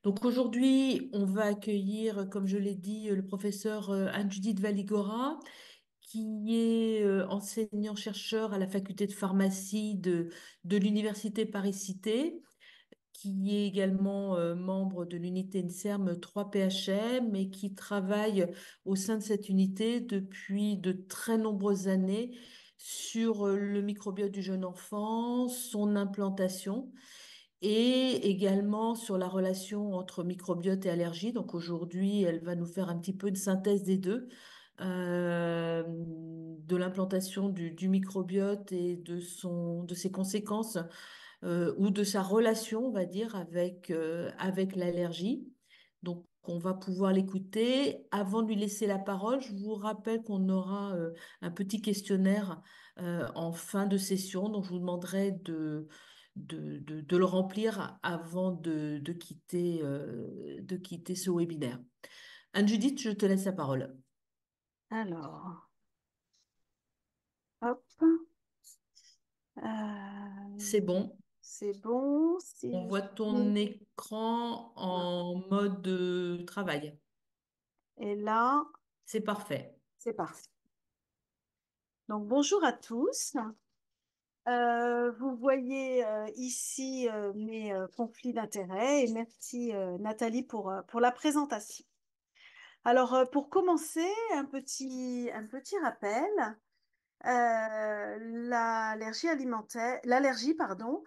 Donc aujourd'hui, on va accueillir, comme je l'ai dit, le professeur Anne-Judith Valigora, qui est enseignant-chercheur à la faculté de pharmacie de l'Université Paris-Cité, qui est également membre de l'unité INSERM 3PHM et qui travaille au sein de cette unité depuis de très nombreuses années sur le microbiote du jeune enfant, son implantation et également sur la relation entre microbiote et allergie. Donc aujourd'hui, elle va nous faire un petit peu une synthèse des deux, de l'implantation du microbiote et de ses conséquences ou de sa relation, on va dire, avec l'allergie. Donc, on va pouvoir l'écouter. Avant de lui laisser la parole, je vous rappelle qu'on aura un petit questionnaire en fin de session. Donc, je vous demanderai de le remplir avant de quitter ce webinaire. Anne-Judith, je te laisse la parole. Alors, hop, C'est euh, bon. c'est bon. On Si je voit ton mets- écran voilà. en mode travail. Et là, C'est parfait. c'est parti. Donc, bonjour à tous. Vous voyez ici mes conflits d'intérêts et merci Nathalie pour la présentation. Alors, pour commencer, un petit rappel. L'allergie alimentaire, l'allergie, pardon,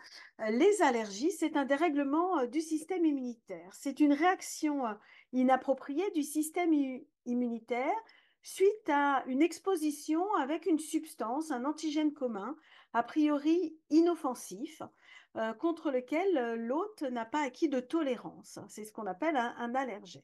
les allergies, c'est un dérèglement du système immunitaire. C'est une réaction inappropriée du système immunitaire suite à une exposition avec une substance, un antigène commun, a priori inoffensif, contre lequel l'hôte n'a pas acquis de tolérance. C'est ce qu'on appelle un allergène.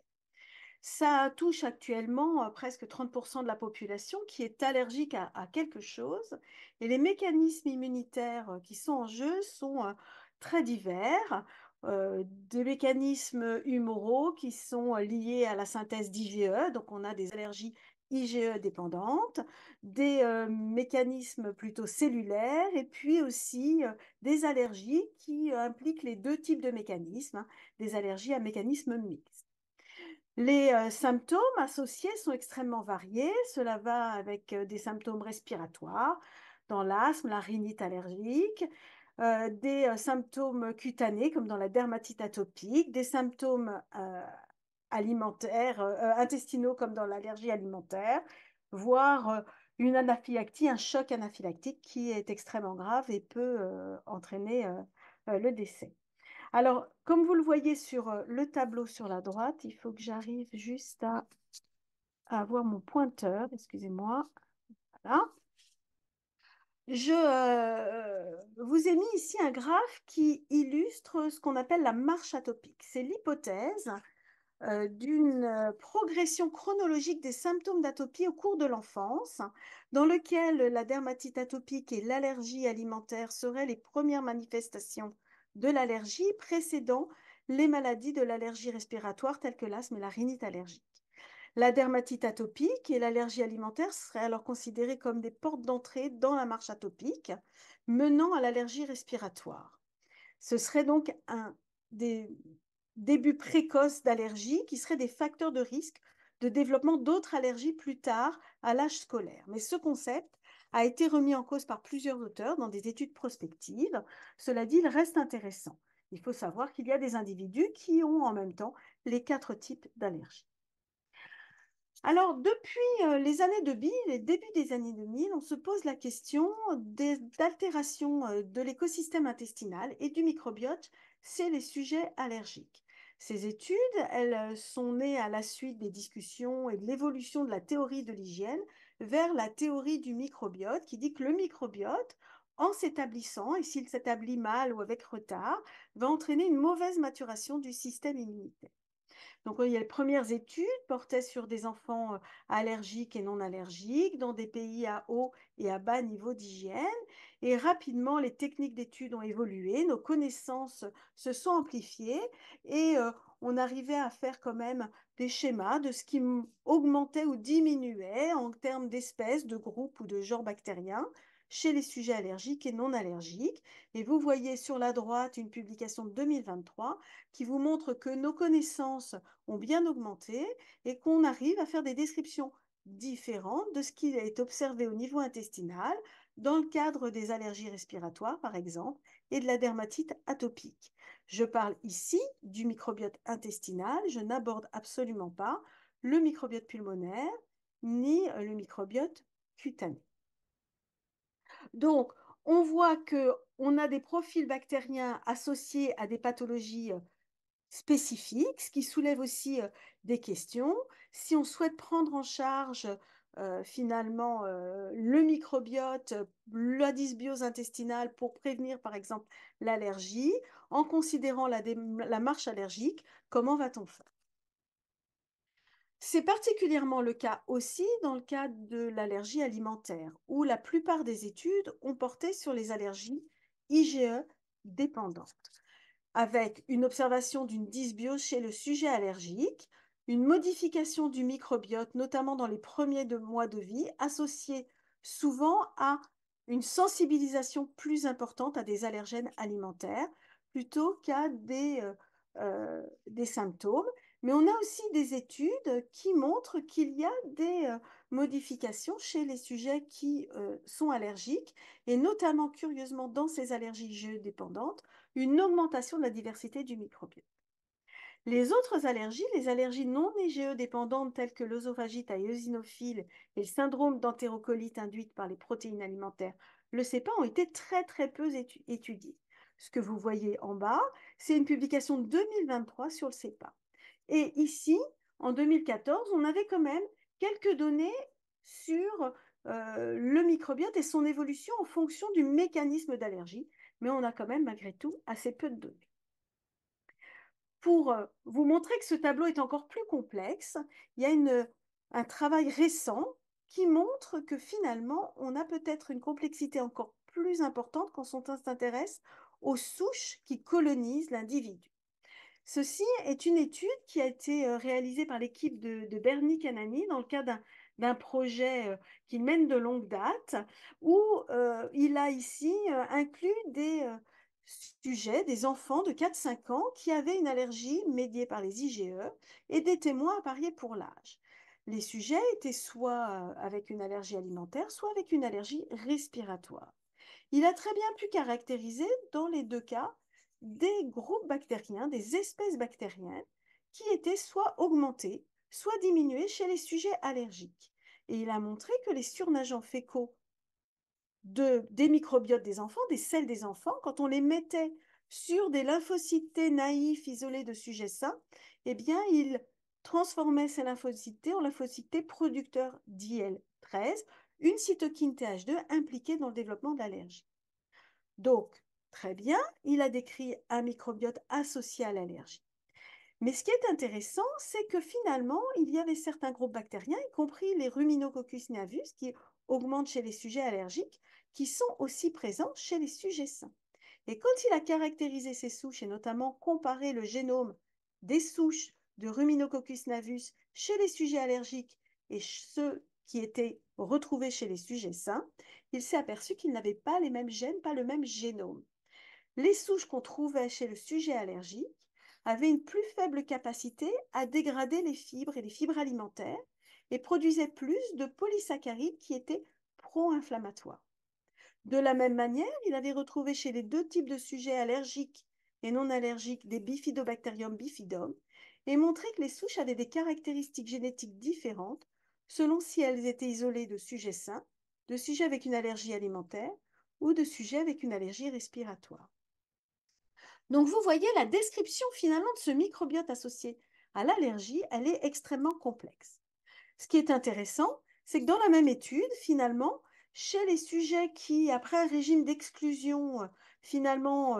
Ça touche actuellement presque 30% de la population qui est allergique à quelque chose. Et les mécanismes immunitaires qui sont en jeu sont très divers. Des mécanismes humoraux qui sont liés à la synthèse d'IgE, donc on a des allergies IgE dépendantes, des mécanismes plutôt cellulaires, et puis aussi des allergies qui impliquent les deux types de mécanismes, hein, des allergies à mécanisme mixte. Les symptômes associés sont extrêmement variés. Cela va avec des symptômes respiratoires, dans l'asthme, la rhinite allergique, des symptômes cutanés comme dans la dermatite atopique, des symptômes alimentaires, intestinaux comme dans l'allergie alimentaire, voire une anaphylactie, un choc anaphylactique qui est extrêmement grave et peut entraîner le décès. Alors, comme vous le voyez sur le tableau sur la droite, il faut que j'arrive juste à avoir mon pointeur, excusez-moi. Voilà. Je vous ai mis ici un graphe qui illustre ce qu'on appelle la marche atopique. C'est l'hypothèse d'une progression chronologique des symptômes d'atopie au cours de l'enfance, dans lequel la dermatite atopique et l'allergie alimentaire seraient les premières manifestations de l'allergie précédant les maladies de l'allergie respiratoire telles que l'asthme et la rhinite allergique. La dermatite atopique et l'allergie alimentaire seraient alors considérées comme des portes d'entrée dans la marche atopique, menant à l'allergie respiratoire. Ce serait donc des débuts précoces d'allergie qui seraient des facteurs de risque de développement d'autres allergies plus tard à l'âge scolaire. Mais ce concept a été remis en cause par plusieurs auteurs dans des études prospectives. Cela dit, il reste intéressant. Il faut savoir qu'il y a des individus qui ont en même temps les quatre types d'allergies. Alors, depuis les années 2000, les débuts des années 2000, on se pose la question d'altération de l'écosystème intestinal et du microbiote chez les sujets allergiques. Ces études, elles sont nées à la suite des discussions et de l'évolution de la théorie de l'hygiène vers la théorie du microbiote qui dit que le microbiote, en s'établissant, et s'il s'établit mal ou avec retard, va entraîner une mauvaise maturation du système immunitaire. Donc, il y a les premières études portaient sur des enfants allergiques et non allergiques dans des pays à haut et à bas niveau d'hygiène. Et rapidement, les techniques d'études ont évolué, nos connaissances se sont amplifiées et on arrivait à faire quand même des schémas de ce qui augmentait ou diminuait en termes d'espèces, de groupes ou de genres bactériens chez les sujets allergiques et non allergiques. Et vous voyez sur la droite une publication de 2023 qui vous montre que nos connaissances ont bien augmenté et qu'on arrive à faire des descriptions différentes de ce qui est observé au niveau intestinal dans le cadre des allergies respiratoires, par exemple, et de la dermatite atopique. Je parle ici du microbiote intestinal, je n'aborde absolument pas le microbiote pulmonaire ni le microbiote cutané. Donc, on voit qu'on a des profils bactériens associés à des pathologies spécifiques, ce qui soulève aussi des questions. Si on souhaite prendre en charge finalement le microbiote, la dysbiose intestinale pour prévenir par exemple l'allergie, en considérant la marche allergique, comment va-t-on faire? C'est particulièrement le cas aussi dans le cadre de l'allergie alimentaire, où la plupart des études ont porté sur les allergies IgE dépendantes, avec une observation d'une dysbiose chez le sujet allergique, une modification du microbiote, notamment dans les premiers mois de vie, associée souvent à une sensibilisation plus importante à des allergènes alimentaires plutôt qu'à des symptômes. Mais on a aussi des études qui montrent qu'il y a des modifications chez les sujets qui sont allergiques, et notamment, curieusement, dans ces allergies IgE dépendantes, une augmentation de la diversité du microbiote. Les autres allergies, les allergies non IgE dépendantes telles que l'œsophagite à eosinophile et le syndrome d'entérocolite induite par les protéines alimentaires, le CEPA, ont été très très peu étudiées. Ce que vous voyez en bas, c'est une publication de 2023 sur le CEPA. Et ici, en 2014, on avait quand même quelques données sur le microbiote et son évolution en fonction du mécanisme d'allergie, mais on a quand même malgré tout assez peu de données. Pour vous montrer que ce tableau est encore plus complexe, il y a un travail récent qui montre que finalement, on a peut-être une complexité encore plus importante quand on s'intéresse aux souches qui colonisent l'individu. Ceci est une étude qui a été réalisée par l'équipe de Bernie Canani dans le cadre d'un projet qu'il mène de longue date, où il a ici inclus des sujets, des enfants de 4-5 ans qui avaient une allergie médiée par les IgE et des témoins appariés pour l'âge. Les sujets étaient soit avec une allergie alimentaire, soit avec une allergie respiratoire. Il a très bien pu caractériser dans les deux cas des groupes bactériens, des espèces bactériennes qui étaient soit augmentées, soit diminuées chez les sujets allergiques. Et il a montré que les surnageants fécaux des microbiotes des enfants, des selles des enfants, quand on les mettait sur des lymphocytes T naïfs isolés de sujets sains, eh bien, ils transformaient ces lymphocytes T en lymphocytes T producteurs d'IL-13, une cytokine TH2 impliquée dans le développement de l'allergie. Donc, très bien, il a décrit un microbiote associé à l'allergie. Mais ce qui est intéressant, c'est que finalement, il y avait certains groupes bactériens, y compris les Ruminococcus nevus, qui augmentent chez les sujets allergiques, qui sont aussi présents chez les sujets sains. Et quand il a caractérisé ces souches, et notamment comparé le génome des souches de Ruminococcus nevus chez les sujets allergiques et ceux qui étaient retrouvés chez les sujets sains, il s'est aperçu qu'ils n'avaient pas les mêmes gènes, pas le même génome. Les souches qu'on trouvait chez le sujet allergique avaient une plus faible capacité à dégrader les fibres et les fibres alimentaires et produisaient plus de polysaccharides qui étaient pro-inflammatoires. De la même manière, il avait retrouvé chez les deux types de sujets allergiques et non allergiques des Bifidobacterium bifidum et montré que les souches avaient des caractéristiques génétiques différentes selon si elles étaient isolées de sujets sains, de sujets avec une allergie alimentaire ou de sujets avec une allergie respiratoire. Donc vous voyez, la description finalement de ce microbiote associé à l'allergie, elle est extrêmement complexe. Ce qui est intéressant, c'est que dans la même étude, finalement, chez les sujets qui, après un régime d'exclusion, finalement,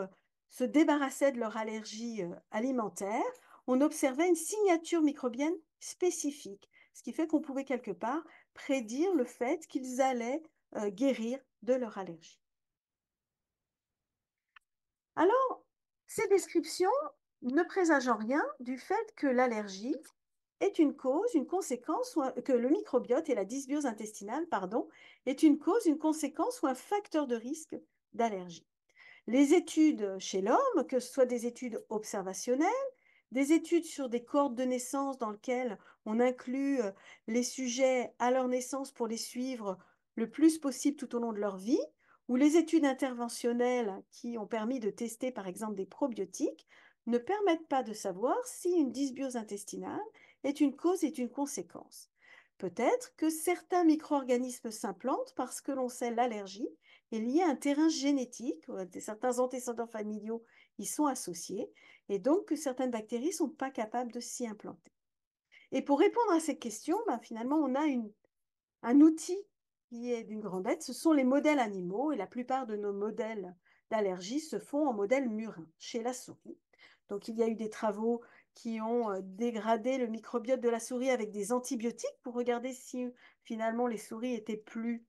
se débarrassaient de leur allergie alimentaire, on observait une signature microbienne spécifique, ce qui fait qu'on pouvait quelque part prédire le fait qu'ils allaient guérir de leur allergie. Alors, ces descriptions ne présageant rien du fait que l'allergie est une cause, une conséquence, que le microbiote et la dysbiose intestinale, pardon, est une cause, une conséquence ou un facteur de risque d'allergie. Les études chez l'homme, que ce soit des études observationnelles, des études sur des cohortes de naissance dans lesquelles on inclut les sujets à leur naissance pour les suivre le plus possible tout au long de leur vie, ou les études interventionnelles qui ont permis de tester par exemple des probiotiques, ne permettent pas de savoir si une dysbiose intestinale est une cause et une conséquence. Peut-être que certains micro-organismes s'implantent parce que l'on sait l'allergie est liée à un terrain génétique, certains antécédents familiaux y sont associés, et donc que certaines bactéries ne sont pas capables de s'y implanter. Et pour répondre à cette question, finalement, on a un outil qui est d'une grande aide, ce sont les modèles animaux, et la plupart de nos modèles d'allergie se font en modèle murin, chez la souris. Donc il y a eu des travaux qui ont dégradé le microbiote de la souris avec des antibiotiques pour regarder si finalement les souris étaient plus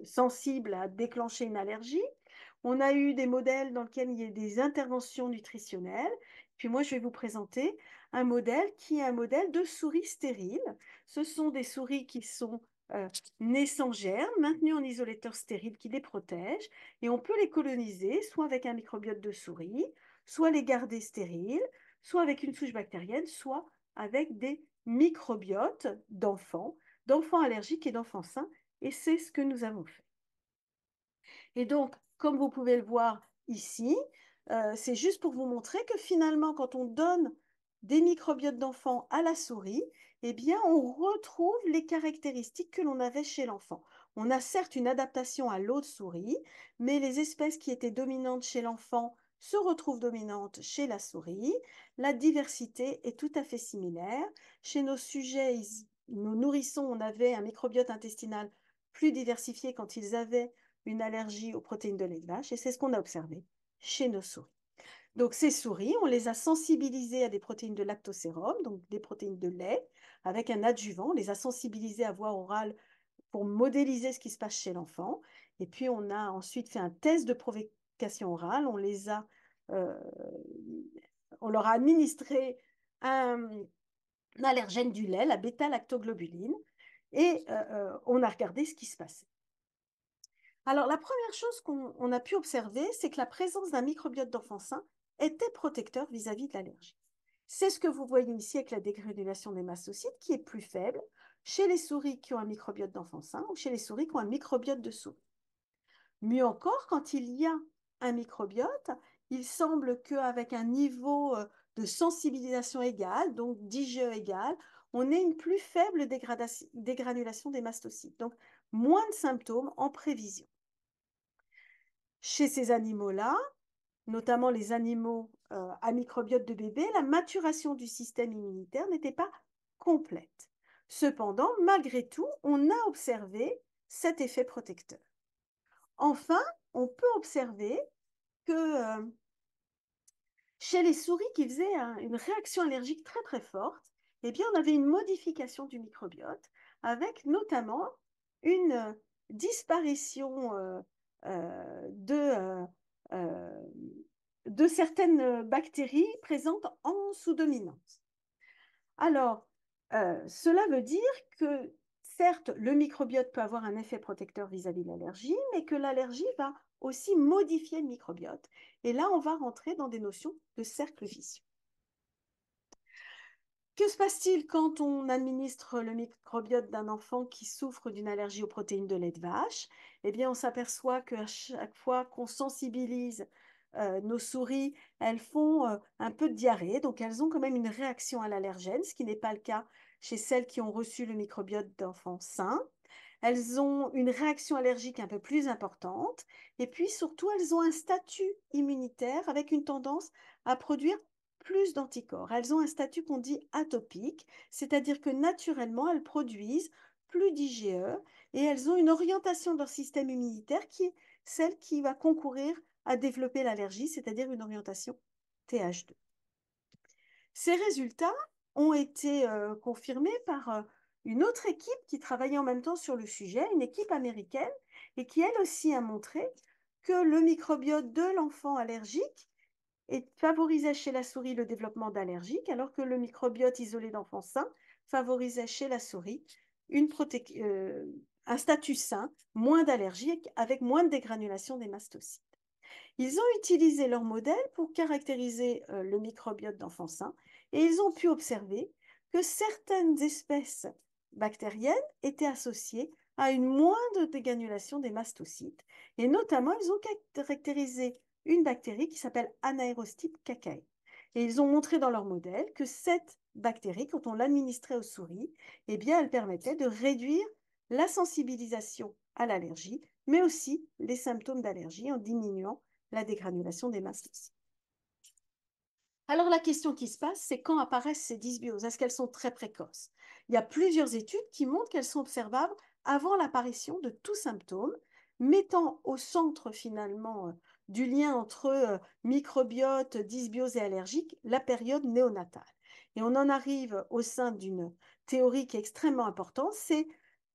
sensibles à déclencher une allergie. On a eu des modèles dans lesquels il y a des interventions nutritionnelles. Puis moi, je vais vous présenter un modèle qui est un modèle de souris stérile. Ce sont des souris qui sont nées sans germes, maintenues en isolateur stérile qui les protège, et on peut les coloniser soit avec un microbiote de souris, soit les garder stériles, soit avec une souche bactérienne, soit avec des microbiotes d'enfants allergiques et d'enfants sains, et c'est ce que nous avons fait. Et donc, comme vous pouvez le voir ici, c'est juste pour vous montrer que finalement, quand on donne des microbiotes d'enfants à la souris, eh bien, on retrouve les caractéristiques que l'on avait chez l'enfant. On a certes une adaptation à l'autre souris, mais les espèces qui étaient dominantes chez l'enfant se retrouvent dominantes chez la souris. La diversité est tout à fait similaire. Chez nos sujets, nos nourrissons, on avait un microbiote intestinal plus diversifié quand ils avaient une allergie aux protéines de lait de vache, et c'est ce qu'on a observé chez nos souris. Donc ces souris, on les a sensibilisées à des protéines de lactosérum, donc des protéines de lait, avec un adjuvant, on les a sensibilisées à voie orale pour modéliser ce qui se passe chez l'enfant, et puis on a ensuite fait un test de provocation orale, on leur a administré un allergène du lait, la bêta-lactoglobuline, et on a regardé ce qui se passait. Alors, la première chose qu'on a pu observer, c'est que la présence d'un microbiote d'enfant sain était protecteur vis-à-vis de l'allergie. C'est ce que vous voyez ici avec la dégranulation des mastocytes qui est plus faible chez les souris qui ont un microbiote d'enfant sain ou chez les souris qui ont un microbiote de souris. Mieux encore, quand il y a un microbiote, il semble qu'avec un niveau de sensibilisation égal, donc d'IgE égal, on ait une plus faible dégranulation des mastocytes, donc moins de symptômes en prévision. Chez ces animaux-là, notamment les animaux à microbiote de bébé, la maturation du système immunitaire n'était pas complète. Cependant, malgré tout, on a observé cet effet protecteur. Enfin, on peut observer que chez les souris qui faisaient une réaction allergique très très forte, eh bien, on avait une modification du microbiote avec notamment une disparition de certaines bactéries présentes en sous-dominance. Alors, cela veut dire que certes, le microbiote peut avoir un effet protecteur vis-à-vis de l'allergie, mais que l'allergie va aussi modifier le microbiote. Et là, on va rentrer dans des notions de cercle vicieux. Que se passe-t-il quand on administre le microbiote d'un enfant qui souffre d'une allergie aux protéines de lait de vache? Eh bien, on s'aperçoit qu'à chaque fois qu'on sensibilise nos souris, elles font un peu de diarrhée, donc elles ont quand même une réaction à l'allergène, ce qui n'est pas le cas chez celles qui ont reçu le microbiote d'enfants sains. Elles ont une réaction allergique un peu plus importante, et puis surtout, elles ont un statut immunitaire avec une tendance à produire plus d'anticorps. Elles ont un statut qu'on dit atopique, c'est-à-dire que naturellement, elles produisent plus d'IgE et elles ont une orientation de leur système immunitaire qui est celle qui va concourir à développer l'allergie, c'est-à-dire une orientation TH2. Ces résultats ont été confirmés par une autre équipe qui travaillait en même temps sur le sujet, une équipe américaine, et qui elle aussi a montré que le microbiote de l'enfant allergique et favorisait chez la souris le développement d'allergiques, alors que le microbiote isolé d'enfants sains favorisait chez la souris un statut sain, moins d'allergiques, avec moins de dégranulation des mastocytes. Ils ont utilisé leur modèle pour caractériser le microbiote d'enfants sains et ils ont pu observer que certaines espèces bactériennes étaient associées à une moindre dégranulation des mastocytes. Et notamment, ils ont caractérisé une bactérie qui s'appelle Anaerostype cacae. Et ils ont montré dans leur modèle que cette bactérie, quand on l'administrait aux souris, eh bien, elle permettait de réduire la sensibilisation à l'allergie, mais aussi les symptômes d'allergie en diminuant la dégranulation des mastocytes. Alors la question qui se passe, c'est quand apparaissent ces dysbioses? Est-ce qu'elles sont très précoces? Il y a plusieurs études qui montrent qu'elles sont observables avant l'apparition de tout symptôme, mettant au centre finalement du lien entre microbiote, dysbiose et allergique la période néonatale. Et on en arrive au sein d'une théorie qui est extrêmement importante, c'est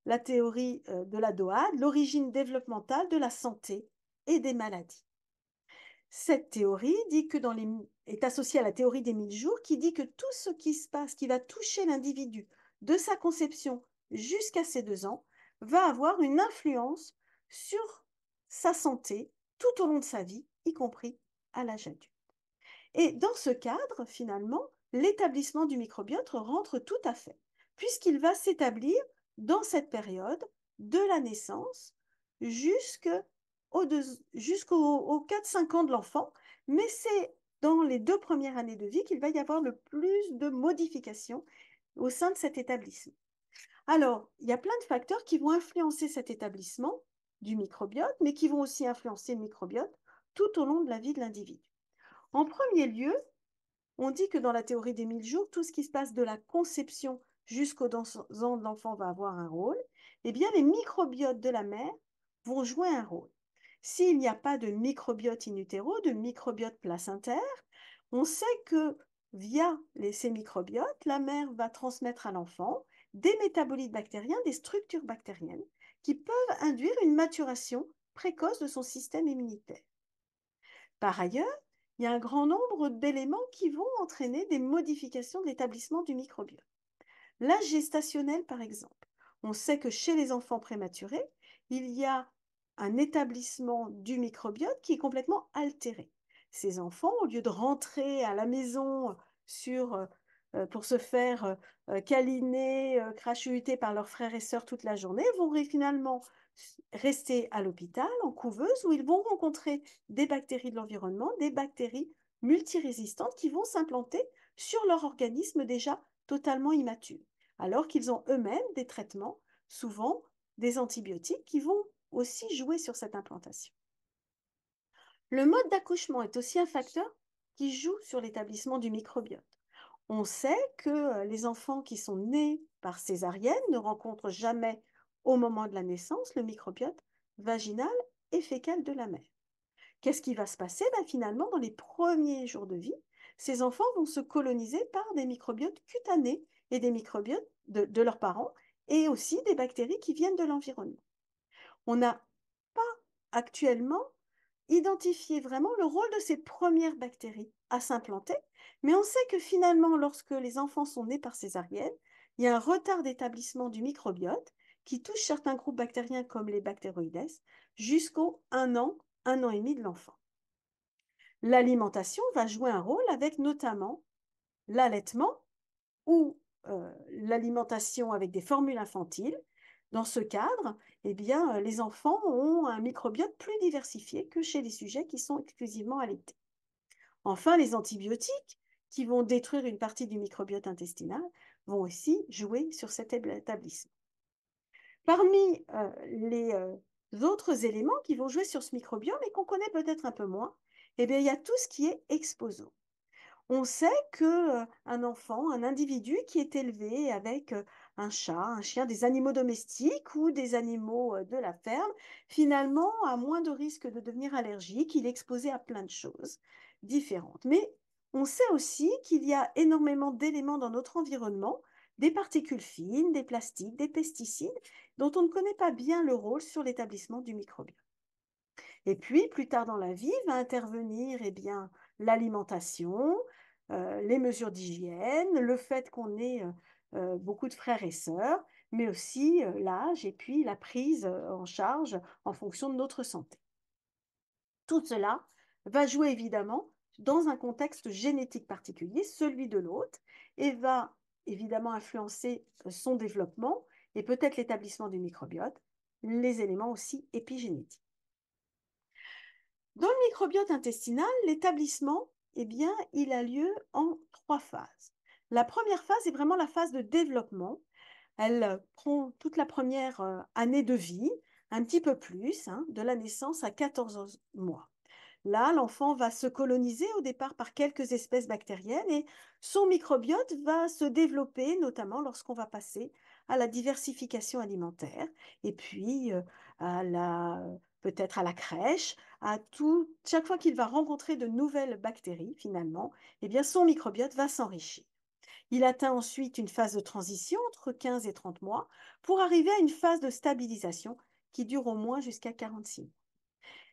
la théorie de la DOAD, l'origine développementale de la santé et des maladies. Cette théorie est associée à la théorie des 1000 jours qui dit que tout ce qui se passe, qui va toucher l'individu de sa conception jusqu'à ses 2 ans, va avoir une influence sur sa santé tout au long de sa vie, y compris à l'âge adulte. Et dans ce cadre, finalement, l'établissement du microbiote rentre tout à fait, puisqu'il va s'établir dans cette période de la naissance jusqu'aux 4-5 ans de l'enfant, mais c'est dans les 2 premières années de vie qu'il va y avoir le plus de modifications au sein de cet établissement. Alors, il y a plein de facteurs qui vont influencer cet établissement du microbiote, mais qui vont aussi influencer le microbiote tout au long de la vie de l'individu. En premier lieu, on dit que dans la théorie des 1000 jours, tout ce qui se passe de la conception jusqu'aux 2 ans de l'enfant va avoir un rôle. Eh bien, les microbiotes de la mère vont jouer un rôle. S'il n'y a pas de microbiote in utero, de microbiote placentaire, on sait que via ces microbiotes, la mère va transmettre à l'enfant des métabolites bactériens, des structures bactériennes qui peuvent induire une maturation précoce de son système immunitaire. Par ailleurs, il y a un grand nombre d'éléments qui vont entraîner des modifications de l'établissement du microbiote. L'âge gestationnel, par exemple. On sait que chez les enfants prématurés, il y a un établissement du microbiote qui est complètement altéré. Ces enfants, au lieu de rentrer à la maison pour se faire câliner, crachuter par leurs frères et sœurs toute la journée, vont finalement rester à l'hôpital, en couveuse, où ils vont rencontrer des bactéries de l'environnement, des bactéries multirésistantes qui vont s'implanter sur leur organisme déjà totalement immature, alors qu'ils ont eux-mêmes des traitements, souvent des antibiotiques, qui vont aussi jouer sur cette implantation. Le mode d'accouchement est aussi un facteur qui joue sur l'établissement du microbiote. On sait que les enfants qui sont nés par césarienne ne rencontrent jamais au moment de la naissance le microbiote vaginal et fécal de la mère. Qu'est-ce qui va se passer? Finalement, dans les premiers jours de vie, ces enfants vont se coloniser par des microbiotes cutanés et des microbiotes de leurs parents et aussi des bactéries qui viennent de l'environnement. On n'a pas actuellement identifié vraiment le rôle de ces premières bactéries à s'implanter, mais on sait que finalement, lorsque les enfants sont nés par césarienne, il y a un retard d'établissement du microbiote qui touche certains groupes bactériens comme les bactéroïdes jusqu'au 1 an et demi de l'enfant. L'alimentation va jouer un rôle avec notamment l'allaitement ou l'alimentation avec des formules infantiles. Dans ce cadre, eh bien, les enfants ont un microbiote plus diversifié que chez les sujets qui sont exclusivement allaités. Enfin, les antibiotiques, qui vont détruire une partie du microbiote intestinal, vont aussi jouer sur cet établissement. Parmi les autres éléments qui vont jouer sur ce microbiome et qu'on connaît peut-être un peu moins, eh bien, il y a tout ce qui est exposome. On sait qu'un enfant, un individu qui est élevé avec un chat, un chien, des animaux domestiques ou des animaux de la ferme, finalement a moins de risques de devenir allergique, il est exposé à plein de choses différentes. Mais on sait aussi qu'il y a énormément d'éléments dans notre environnement, des particules fines, des plastiques, des pesticides, dont on ne connaît pas bien le rôle sur l'établissement du microbiote. Et puis, plus tard dans la vie, va intervenir l'alimentation, les mesures d'hygiène, le fait qu'on ait beaucoup de frères et sœurs, mais aussi l'âge et puis la prise en charge en fonction de notre santé. Tout cela va jouer évidemment dans un contexte génétique particulier, celui de l'hôte, et va évidemment influencer son développement et peut-être l'établissement du microbiote, les éléments aussi épigénétiques. Dans le microbiote intestinal, l'établissement, eh bien, il a lieu en 3 phases. La première phase est vraiment la phase de développement. Elle prend toute la première année de vie, un petit peu plus, hein, de la naissance à 14 mois. Là, l'enfant va se coloniser au départ par quelques espèces bactériennes et son microbiote va se développer, notamment lorsqu'on va passer à la diversification alimentaire et puis peut-être à la crèche, chaque fois qu'il va rencontrer de nouvelles bactéries, finalement, eh bien, son microbiote va s'enrichir. Il atteint ensuite une phase de transition entre 15 et 30 mois pour arriver à une phase de stabilisation qui dure au moins jusqu'à 46 mois.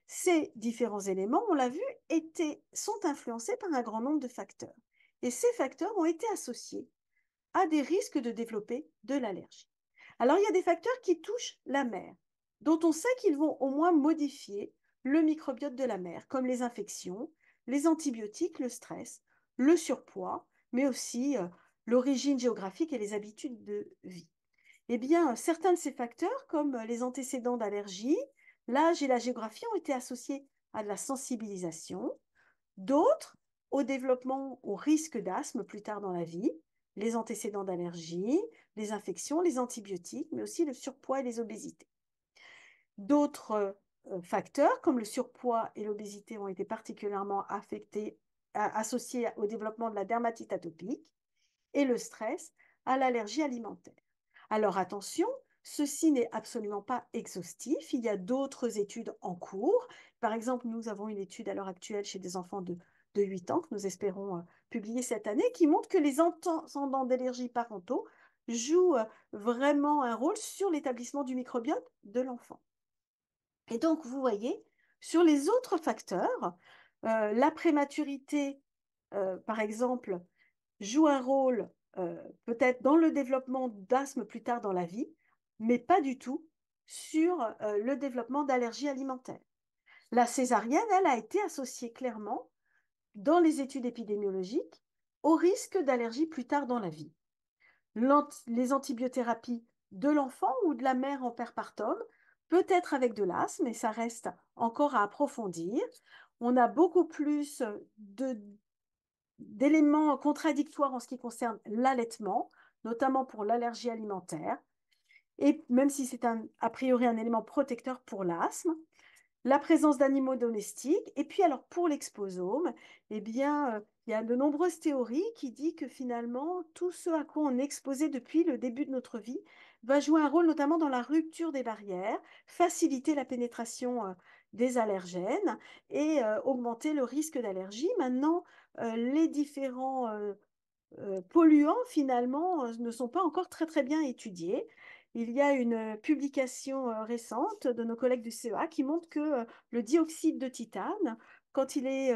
Ces différents éléments, on l'a vu, sont influencés par un grand nombre de facteurs. Et ces facteurs ont été associés à des risques de développer de l'allergie. Alors, il y a des facteurs qui touchent la mère, dont on sait qu'ils vont au moins modifier le microbiote de la mère, comme les infections, les antibiotiques, le stress, le surpoids, mais aussi l'origine géographique et les habitudes de vie. Eh bien, certains de ces facteurs, comme les antécédents d'allergie, l'âge et la géographie, ont été associés à de la sensibilisation, d'autres au développement, au risque d'asthme plus tard dans la vie, les antécédents d'allergie, les infections, les antibiotiques, mais aussi le surpoids et les obésités. D'autres facteurs, comme le surpoids et l'obésité, ont été particulièrement associés au développement de la dermatite atopique et le stress à l'allergie alimentaire. Alors attention, ceci n'est absolument pas exhaustif. Il y a d'autres études en cours. Par exemple, nous avons une étude à l'heure actuelle chez des enfants de 8 ans que nous espérons publier cette année qui montre que les antécédents d'allergie parentaux jouent vraiment un rôle sur l'établissement du microbiote de l'enfant. Et donc, vous voyez, sur les autres facteurs, la prématurité, par exemple, joue un rôle peut-être dans le développement d'asthme plus tard dans la vie, mais pas du tout sur le développement d'allergies alimentaires. La césarienne, elle, a été associée clairement dans les études épidémiologiques au risque d'allergie plus tard dans la vie. Les antibiothérapies de l'enfant ou de la mère en perpartum, peut-être avec de l'asthme, mais ça reste encore à approfondir. On a beaucoup plus d'éléments contradictoires en ce qui concerne l'allaitement, notamment pour l'allergie alimentaire, et même si c'est a priori un élément protecteur pour l'asthme, la présence d'animaux domestiques, et puis alors pour l'exposome, eh bien, il y a de nombreuses théories qui disent que finalement, tout ce à quoi on est exposé depuis le début de notre vie va jouer un rôle notamment dans la rupture des barrières, faciliter la pénétration des allergènes et augmenter le risque d'allergie. Maintenant, les différents polluants, finalement, ne sont pas encore très, très bien étudiés. Il y a une publication récente de nos collègues du CEA qui montre que le dioxyde de titane, quand il est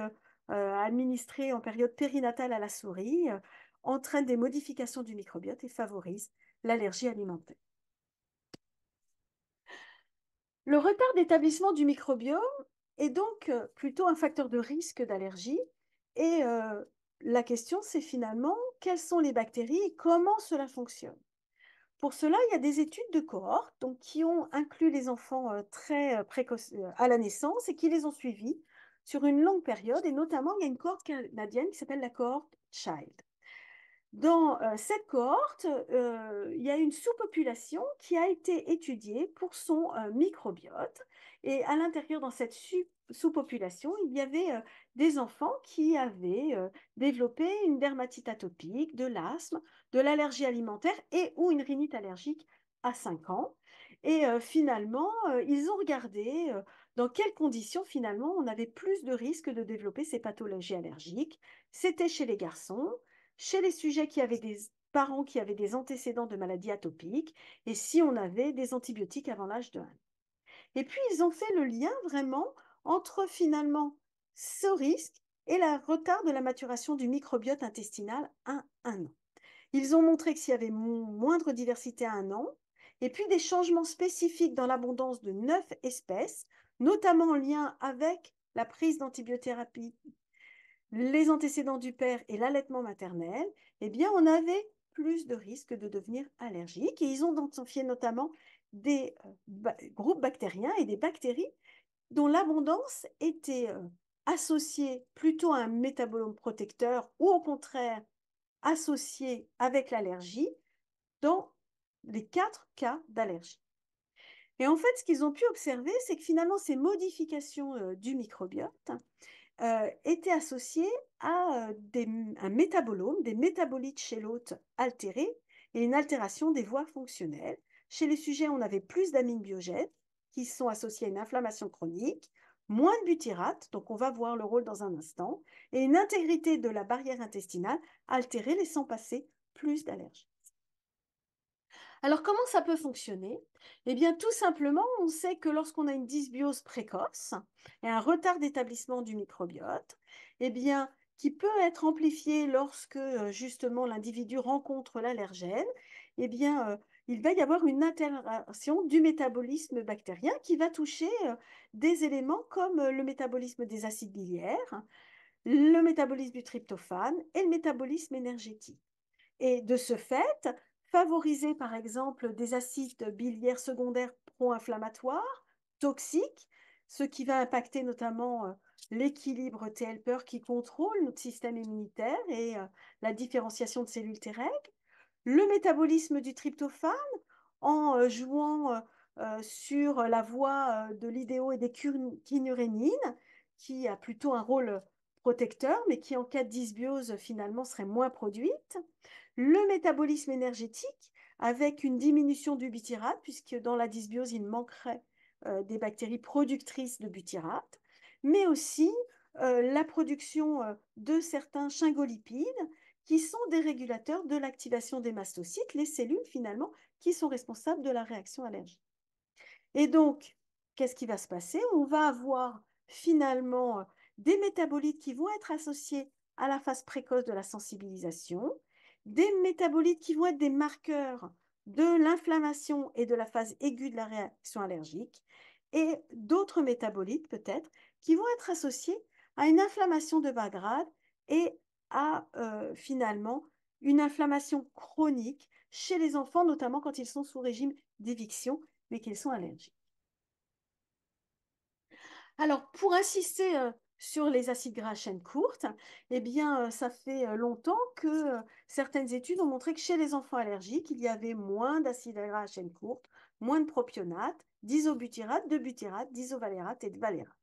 administré en période périnatale à la souris, entraîne des modifications du microbiote et favorise l'allergie alimentaire. Le retard d'établissement du microbiome est donc plutôt un facteur de risque d'allergie et la question, c'est finalement quelles sont les bactéries et comment cela fonctionne. Pour cela, il y a des études de cohorte donc, qui ont inclus les enfants très précoces à la naissance et qui les ont suivis sur une longue période. Et notamment, il y a une cohorte canadienne qui s'appelle la cohorte Child. Dans cette cohorte, il y a une sous-population qui a été étudiée pour son microbiote. Et à l'intérieur, dans cette sous-population, il y avait des enfants qui avaient développé une dermatite atopique, de l'asthme, de l'allergie alimentaire et ou une rhinite allergique à 5 ans. Et finalement, ils ont regardé dans quelles conditions, finalement, on avait plus de risques de développer ces pathologies allergiques. C'était chez les garçons, chez les sujets qui avaient des parents qui avaient des antécédents de maladies atopiques et si on avait des antibiotiques avant l'âge de 1 an. Et puis, ils ont fait le lien vraiment entre finalement ce risque et le retard de la maturation du microbiote intestinal à 1 an. Ils ont montré que s'il y avait moindre diversité à 1 an, et puis des changements spécifiques dans l'abondance de 9 espèces, notamment en lien avec la prise d'antibiothérapie, les antécédents du père et l'allaitement maternel, eh bien, on avait plus de risques de devenir allergique. Et ils ont identifié notamment des groupes bactériens et des bactéries dont l'abondance était associée plutôt à un métabolome protecteur ou au contraire associée avec l'allergie dans les 4 cas d'allergie. Et en fait, ce qu'ils ont pu observer, c'est que finalement, ces modifications du microbiote étaient associées à un métabolome, des métabolites chez l'hôte altérés et une altération des voies fonctionnelles. Chez les sujets, on avait plus d'amines biogènes qui sont associées à une inflammation chronique, moins de butyrate, donc on va voir le rôle dans un instant, et une intégrité de la barrière intestinale altérée, laissant passer plus d'allergies. Alors, comment ça peut fonctionner? Eh bien, tout simplement, on sait que lorsqu'on a une dysbiose précoce et un retard d'établissement du microbiote, eh bien, qui peut être amplifié lorsque justement l'individu rencontre l'allergène, eh bien, il va y avoir une altération du métabolisme bactérien qui va toucher des éléments comme le métabolisme des acides biliaires, le métabolisme du tryptophane et le métabolisme énergétique. Et de ce fait, favoriser par exemple des acides biliaires secondaires pro-inflammatoires, toxiques, ce qui va impacter notamment l'équilibre T-helper qui contrôle notre système immunitaire et la différenciation de cellules T règles, le métabolisme du tryptophane en jouant sur la voie de l'idéo et des kynurénines, qui a plutôt un rôle protecteur, mais qui en cas de dysbiose finalement serait moins produite. Le métabolisme énergétique avec une diminution du butyrate, puisque dans la dysbiose, il manquerait des bactéries productrices de butyrate, mais aussi la production de certains chingolipides qui sont des régulateurs de l'activation des mastocytes, les cellules finalement qui sont responsables de la réaction allergique. Et donc, qu'est-ce qui va se passer? On va avoir finalement des métabolites qui vont être associés à la phase précoce de la sensibilisation, des métabolites qui vont être des marqueurs de l'inflammation et de la phase aiguë de la réaction allergique, et d'autres métabolites peut-être qui vont être associés à une inflammation de bas grade et à finalement une inflammation chronique chez les enfants, notamment quand ils sont sous régime d'éviction, mais qu'ils sont allergiques. Alors, pour insister sur les acides gras à chaîne courte, eh bien, ça fait longtemps que certaines études ont montré que chez les enfants allergiques, il y avait moins d'acides gras à chaîne courte, moins de propionate, d'isobutyrate, de butyrate, d'isovalérate et de valérate.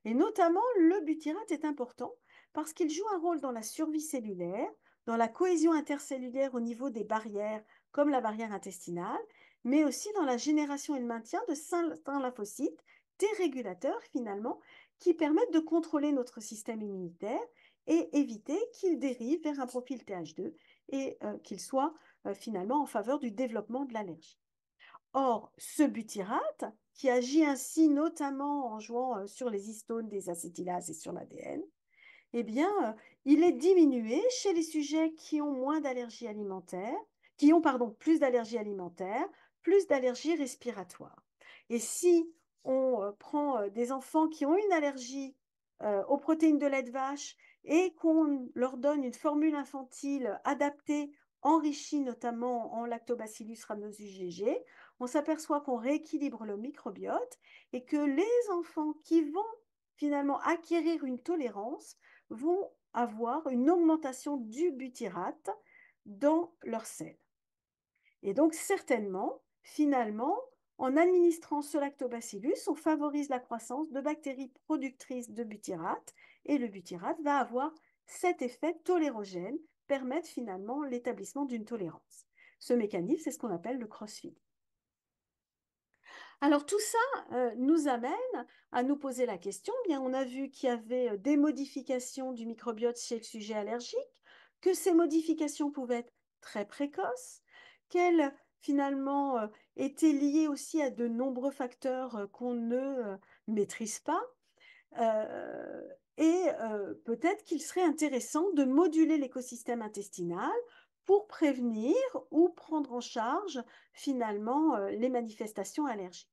Et notamment, le butyrate est important parce qu'il joue un rôle dans la survie cellulaire, dans la cohésion intercellulaire au niveau des barrières, comme la barrière intestinale, mais aussi dans la génération et le maintien de certains lymphocytes, des régulateurs finalement, qui permettent de contrôler notre système immunitaire et éviter qu'il dérive vers un profil TH2 et qu'il soit finalement en faveur du développement de l'allergie. Or, ce butyrate, qui agit ainsi notamment en jouant sur les histones des acétylases et sur l'ADN, eh bien, il est diminué chez les sujets qui ont moins d'allergies alimentaires, qui ont, pardon, plus d'allergies alimentaires, plus d'allergies respiratoires. Et si on prend des enfants qui ont une allergie aux protéines de lait de vache et qu'on leur donne une formule infantile adaptée, enrichie notamment en Lactobacillus rhamnosus GG, on s'aperçoit qu'on rééquilibre le microbiote et que les enfants qui vont finalement acquérir une tolérance vont avoir une augmentation du butyrate dans leurs selles. Et donc, certainement, finalement, en administrant ce lactobacillus, on favorise la croissance de bactéries productrices de butyrate et le butyrate va avoir cet effet tolérogène, permettre finalement l'établissement d'une tolérance. Ce mécanisme, c'est ce qu'on appelle le crossfeed. Alors tout ça nous amène à nous poser la question, bien on a vu qu'il y avait des modifications du microbiote chez le sujet allergique, que ces modifications pouvaient être très précoces, qu'elles finalement étaient liées aussi à de nombreux facteurs qu'on ne maîtrise pas, Et peut-être qu'il serait intéressant de moduler l'écosystème intestinal pour prévenir ou prendre en charge finalement les manifestations allergiques.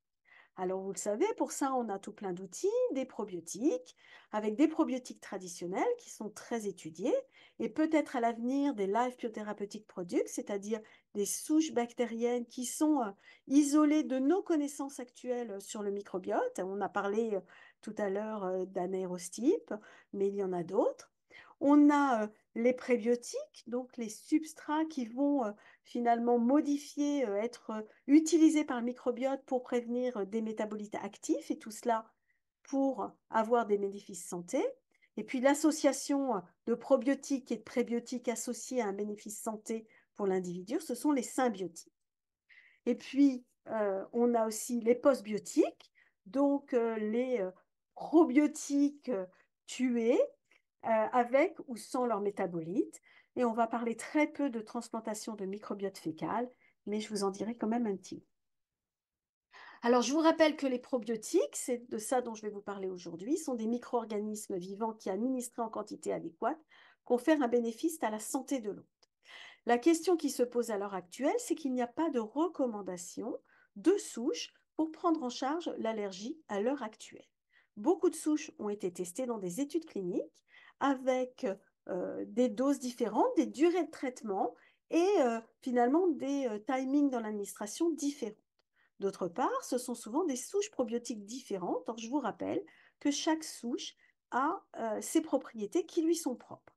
Alors, vous le savez, pour ça, on a tout plein d'outils, des probiotiques, avec des probiotiques traditionnels qui sont très étudiés, et peut-être à l'avenir des live biotherapeutic products, c'est-à-dire des souches bactériennes qui sont isolées de nos connaissances actuelles sur le microbiote. On a parlé tout à l'heure d'anaérostype, mais il y en a d'autres. On a les prébiotiques, donc les substrats qui vont finalement modifier, être utilisés par le microbiote pour prévenir des métabolites actifs, et tout cela pour avoir des bénéfices santé. Et puis l'association de probiotiques et de prébiotiques associés à un bénéfice santé pour l'individu, ce sont les symbiotiques. Et puis, on a aussi les postbiotiques, donc les probiotiques tués avec ou sans leurs métabolites. Et on va parler très peu de transplantation de microbiote fécal, mais je vous en dirai quand même un petit mot. Alors, je vous rappelle que les probiotiques, c'est de ça dont je vais vous parler aujourd'hui, sont des micro-organismes vivants qui, administrés en quantité adéquate, confèrent un bénéfice à la santé de l'hôte. La question qui se pose à l'heure actuelle, c'est qu'il n'y a pas de recommandation de souches pour prendre en charge l'allergie à l'heure actuelle. Beaucoup de souches ont été testées dans des études cliniques avec des doses différentes, des durées de traitement et finalement des timings dans l'administration différents. D'autre part, ce sont souvent des souches probiotiques différentes. Or, je vous rappelle que chaque souche a ses propriétés qui lui sont propres.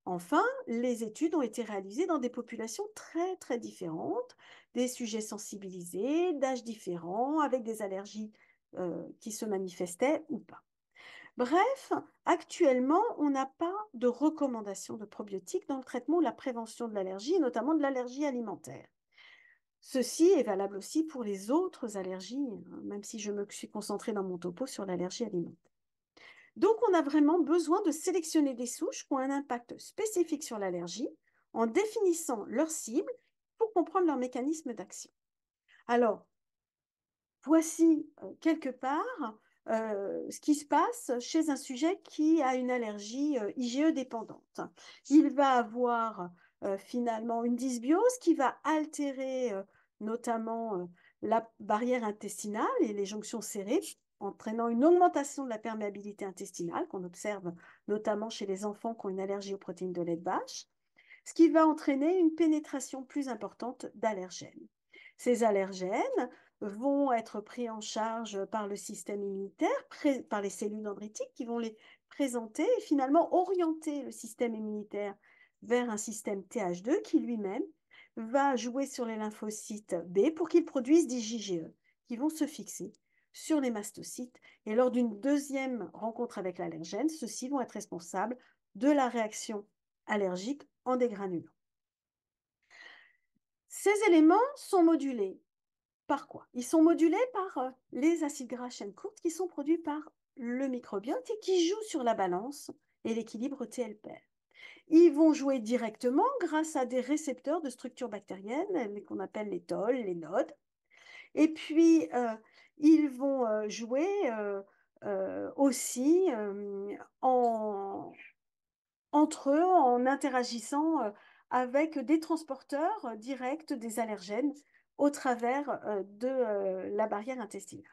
Enfin, les études ont été réalisées dans des populations très, très différentes, des sujets sensibilisés, d'âges différents, avec des allergies qui se manifestaient ou pas. Bref, actuellement, on n'a pas de recommandation de probiotiques dans le traitement ou la prévention de l'allergie, et notamment de l'allergie alimentaire. Ceci est valable aussi pour les autres allergies, même si je me suis concentrée dans mon topo sur l'allergie alimentaire. Donc, on a vraiment besoin de sélectionner des souches qui ont un impact spécifique sur l'allergie en définissant leur cible pour comprendre leur mécanisme d'action. Alors, voici quelque part ce qui se passe chez un sujet qui a une allergie IgE dépendante. Il va avoir finalement une dysbiose qui va altérer notamment la barrière intestinale et les jonctions serrées, entraînant une augmentation de la perméabilité intestinale qu'on observe notamment chez les enfants qui ont une allergie aux protéines de lait de vache, ce qui va entraîner une pénétration plus importante d'allergènes. Ces allergènes vont être pris en charge par le système immunitaire, par les cellules dendritiques qui vont les présenter et finalement orienter le système immunitaire vers un système TH2 qui lui-même va jouer sur les lymphocytes B pour qu'ils produisent des IgE qui vont se fixer sur les mastocytes. Et lors d'une deuxième rencontre avec l'allergène, ceux-ci vont être responsables de la réaction allergique en dégranulants. Ces éléments sont modulés par quoi? Ils sont modulés par les acides gras à chaîne courte qui sont produits par le microbiote et qui jouent sur la balance et l'équilibre TLPR. Ils vont jouer directement grâce à des récepteurs de structures bactériennes qu'on appelle les tolls, les nodes. Et puis, ils vont jouer aussi entre eux en interagissant avec des transporteurs directs des allergènes au travers de la barrière intestinale.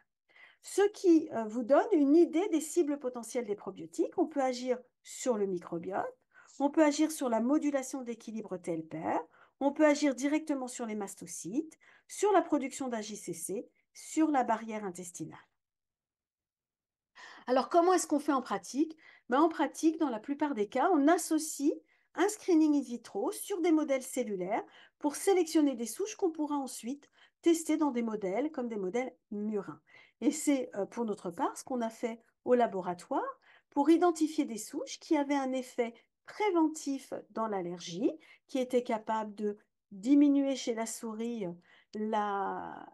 Ce qui vous donne une idée des cibles potentielles des probiotiques. On peut agir sur le microbiote, on peut agir sur la modulation d'équilibre TLPR, on peut agir directement sur les mastocytes, sur la production d'AGCC, sur la barrière intestinale. Alors, comment est-ce qu'on fait en pratique? En pratique, dans la plupart des cas, on associe un screening in vitro sur des modèles cellulaires pour sélectionner des souches qu'on pourra ensuite tester dans des modèles comme des modèles murins. Et c'est pour notre part ce qu'on a fait au laboratoire pour identifier des souches qui avaient un effet préventif dans l'allergie, qui étaient capables de diminuer chez la souris la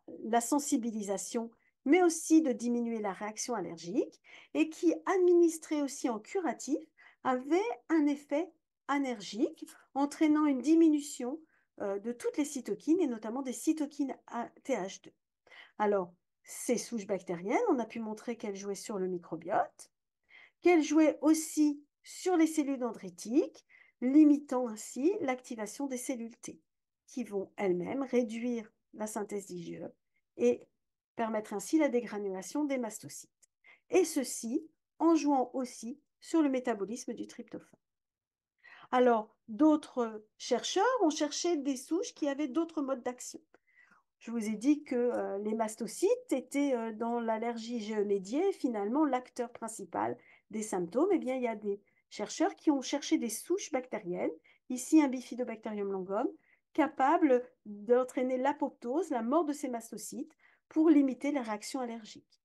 sensibilisation mais aussi de diminuer la réaction allergique et qui, administré aussi en curatif, avait un effet anergique, entraînant une diminution de toutes les cytokines et notamment des cytokines TH2. Alors, ces souches bactériennes, on a pu montrer qu'elles jouaient sur le microbiote, qu'elle jouait aussi sur les cellules dendritiques, limitant ainsi l'activation des cellules T, qui vont elles-mêmes réduire la synthèse d'IgE et permettre ainsi la dégranulation des mastocytes. Et ceci en jouant aussi sur le métabolisme du tryptophane. Alors, d'autres chercheurs ont cherché des souches qui avaient d'autres modes d'action. Je vous ai dit que les mastocytes étaient dans l'allergie IgE-médiée finalement l'acteur principal des symptômes. Eh bien, il y a des chercheurs qui ont cherché des souches bactériennes, ici un Bifidobacterium longum, capables d'entraîner l'apoptose, la mort de ces mastocytes, pour limiter les réactions allergiques.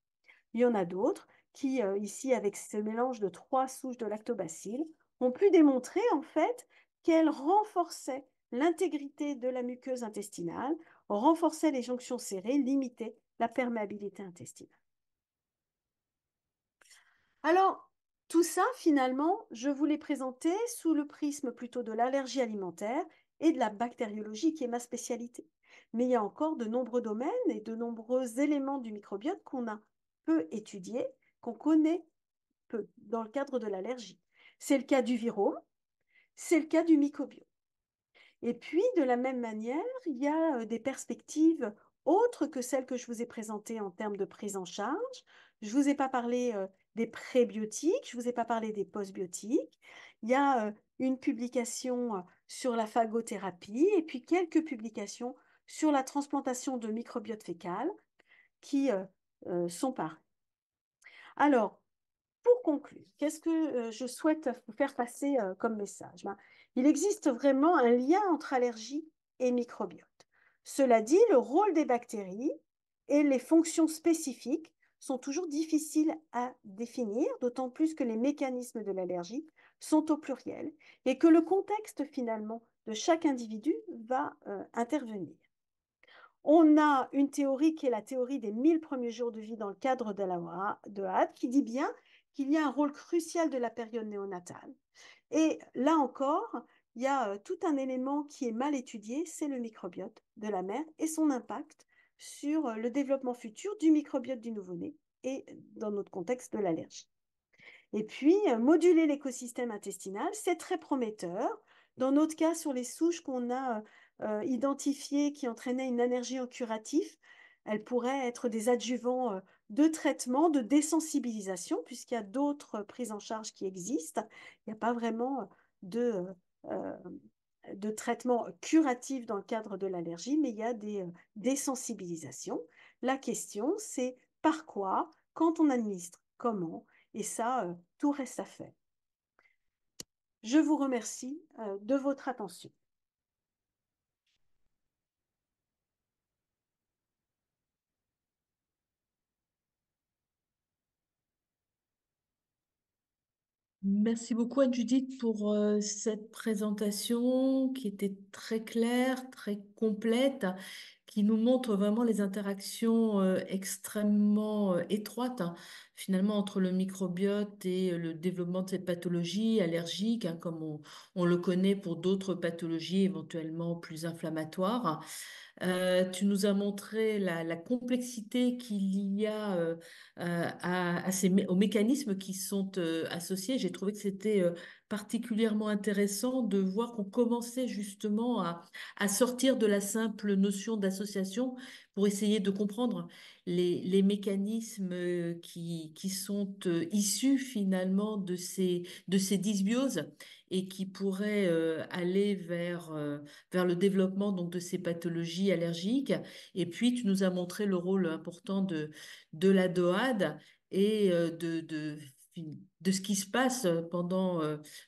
Il y en a d'autres qui, ici, avec ce mélange de 3 souches de lactobacilles, ont pu démontrer en fait qu'elles renforçaient l'intégrité de la muqueuse intestinale, renforçaient les jonctions serrées, limitaient la perméabilité intestinale. Alors, tout ça, finalement, je vous l'ai présenté sous le prisme plutôt de l'allergie alimentaire et de la bactériologie qui est ma spécialité. Mais il y a encore de nombreux domaines et de nombreux éléments du microbiote qu'on a peu étudiés, qu'on connaît peu dans le cadre de l'allergie. C'est le cas du virome, c'est le cas du mycobiote. Et puis, de la même manière, il y a des perspectives autres que celles que je vous ai présentées en termes de prise en charge. Je ne vous ai pas parlé des prébiotiques, je ne vous ai pas parlé des postbiotiques. Il y a une publication sur la phagothérapie et puis quelques publications sur la transplantation de microbiote fécal qui sont parues. Alors, pour conclure, qu'est-ce que je souhaite vous faire passer comme message? Ben, il existe vraiment un lien entre allergie et microbiote. Cela dit, le rôle des bactéries et les fonctions spécifiques sont toujours difficiles à définir, d'autant plus que les mécanismes de l'allergie sont au pluriel et que le contexte finalement de chaque individu va intervenir. On a une théorie qui est la théorie des 1000 premiers jours de vie dans le cadre de la HAD, qui dit bien qu'il y a un rôle crucial de la période néonatale. Et là encore, il y a tout un élément qui est mal étudié, c'est le microbiote de la mère et son impact sur le développement futur du microbiote du nouveau-né et dans notre contexte de l'allergie. Et puis, moduler l'écosystème intestinal, c'est très prometteur. Dans notre cas, sur les souches qu'on a identifiées qui entraînaient une allergie en curatif, elles pourraient être des adjuvants de traitement, de désensibilisation, puisqu'il y a d'autres prises en charge qui existent. Il n'y a pas vraiment euh, de traitement curatif dans le cadre de l'allergie, mais il y a des désensibilisations. La question, c'est par quoi, quand on administre, comment, et ça, tout reste à faire. Je vous remercie de votre attention. Merci beaucoup Anne-Judith pour cette présentation qui était très claire, très complète, qui nous montre vraiment les interactions extrêmement étroites finalement entre le microbiote et le développement de cette pathologie allergique, comme on le connaît pour d'autres pathologies éventuellement plus inflammatoires. Tu nous as montré la complexité qu'il y a aux mécanismes qui sont associés. J'ai trouvé que c'était particulièrement intéressant de voir qu'on commençait justement à sortir de la simple notion d'association pour essayer de comprendre les mécanismes qui sont issus finalement de ces dysbioses et qui pourraient aller vers le développement donc de ces pathologies allergiques. Et puis, tu nous as montré le rôle important de la DOAD et de ce qui se passe pendant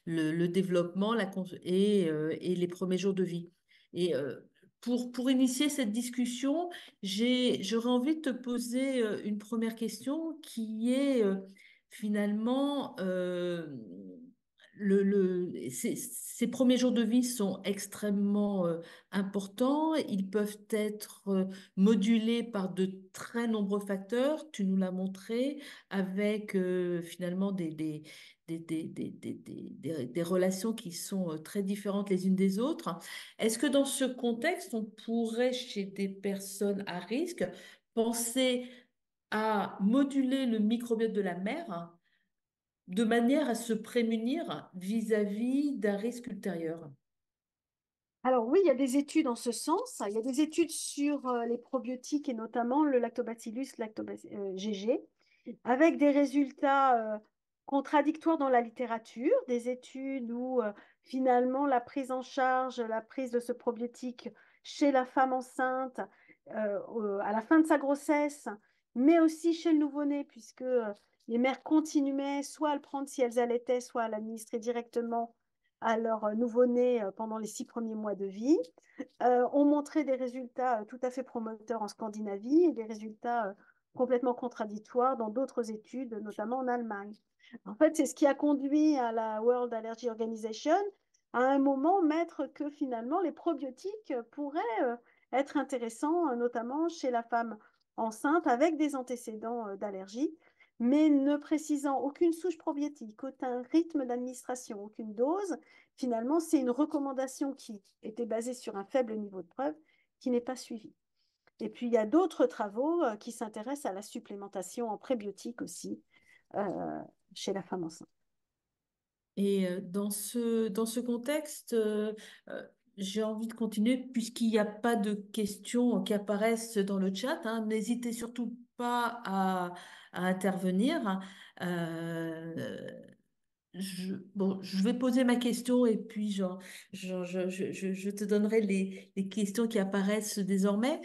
le développement et les premiers jours de vie. Et pour initier cette discussion, j'aurais envie de te poser une première question qui est finalement ces premiers jours de vie sont extrêmement importants. Ils peuvent être modulés par de très nombreux facteurs. Tu nous l'as montré avec finalement des relations qui sont très différentes les unes des autres. Est-ce que dans ce contexte, on pourrait, chez des personnes à risque, penser à moduler le microbiote de la mère de manière à se prémunir vis-à-vis d'un risque ultérieur. Alors oui, il y a des études en ce sens. Il y a des études sur les probiotiques et notamment le lactobacillus GG, avec des résultats contradictoires dans la littérature, des études où finalement la prise en charge, la prise de ce probiotique chez la femme enceinte à la fin de sa grossesse, mais aussi chez le nouveau-né, puisque les mères continuaient soit à le prendre si elles allaitaient, soit à l'administrer directement à leur nouveau-né pendant les 6 premiers mois de vie, ont montré des résultats tout à fait promoteurs en Scandinavie et des résultats complètement contradictoires dans d'autres études, notamment en Allemagne. En fait, c'est ce qui a conduit à la World Allergy Organization à un moment mettre que finalement les probiotiques pourraient être intéressants, notamment chez la femme enceinte avec des antécédents d'allergie, mais ne précisant aucune souche probiotique, aucun rythme d'administration, aucune dose. Finalement, c'est une recommandation qui était basée sur un faible niveau de preuve qui n'est pas suivie. Et puis, il y a d'autres travaux qui s'intéressent à la supplémentation en prébiotiques aussi euh, chez la femme enceinte. Et dans ce contexte, euh, j'ai envie de continuer puisqu'il n'y a pas de questions qui apparaissent dans le chat, hein. N'hésitez surtout pas à intervenir. Euh, bon, je vais poser ma question et puis je te donnerai les questions qui apparaissent désormais.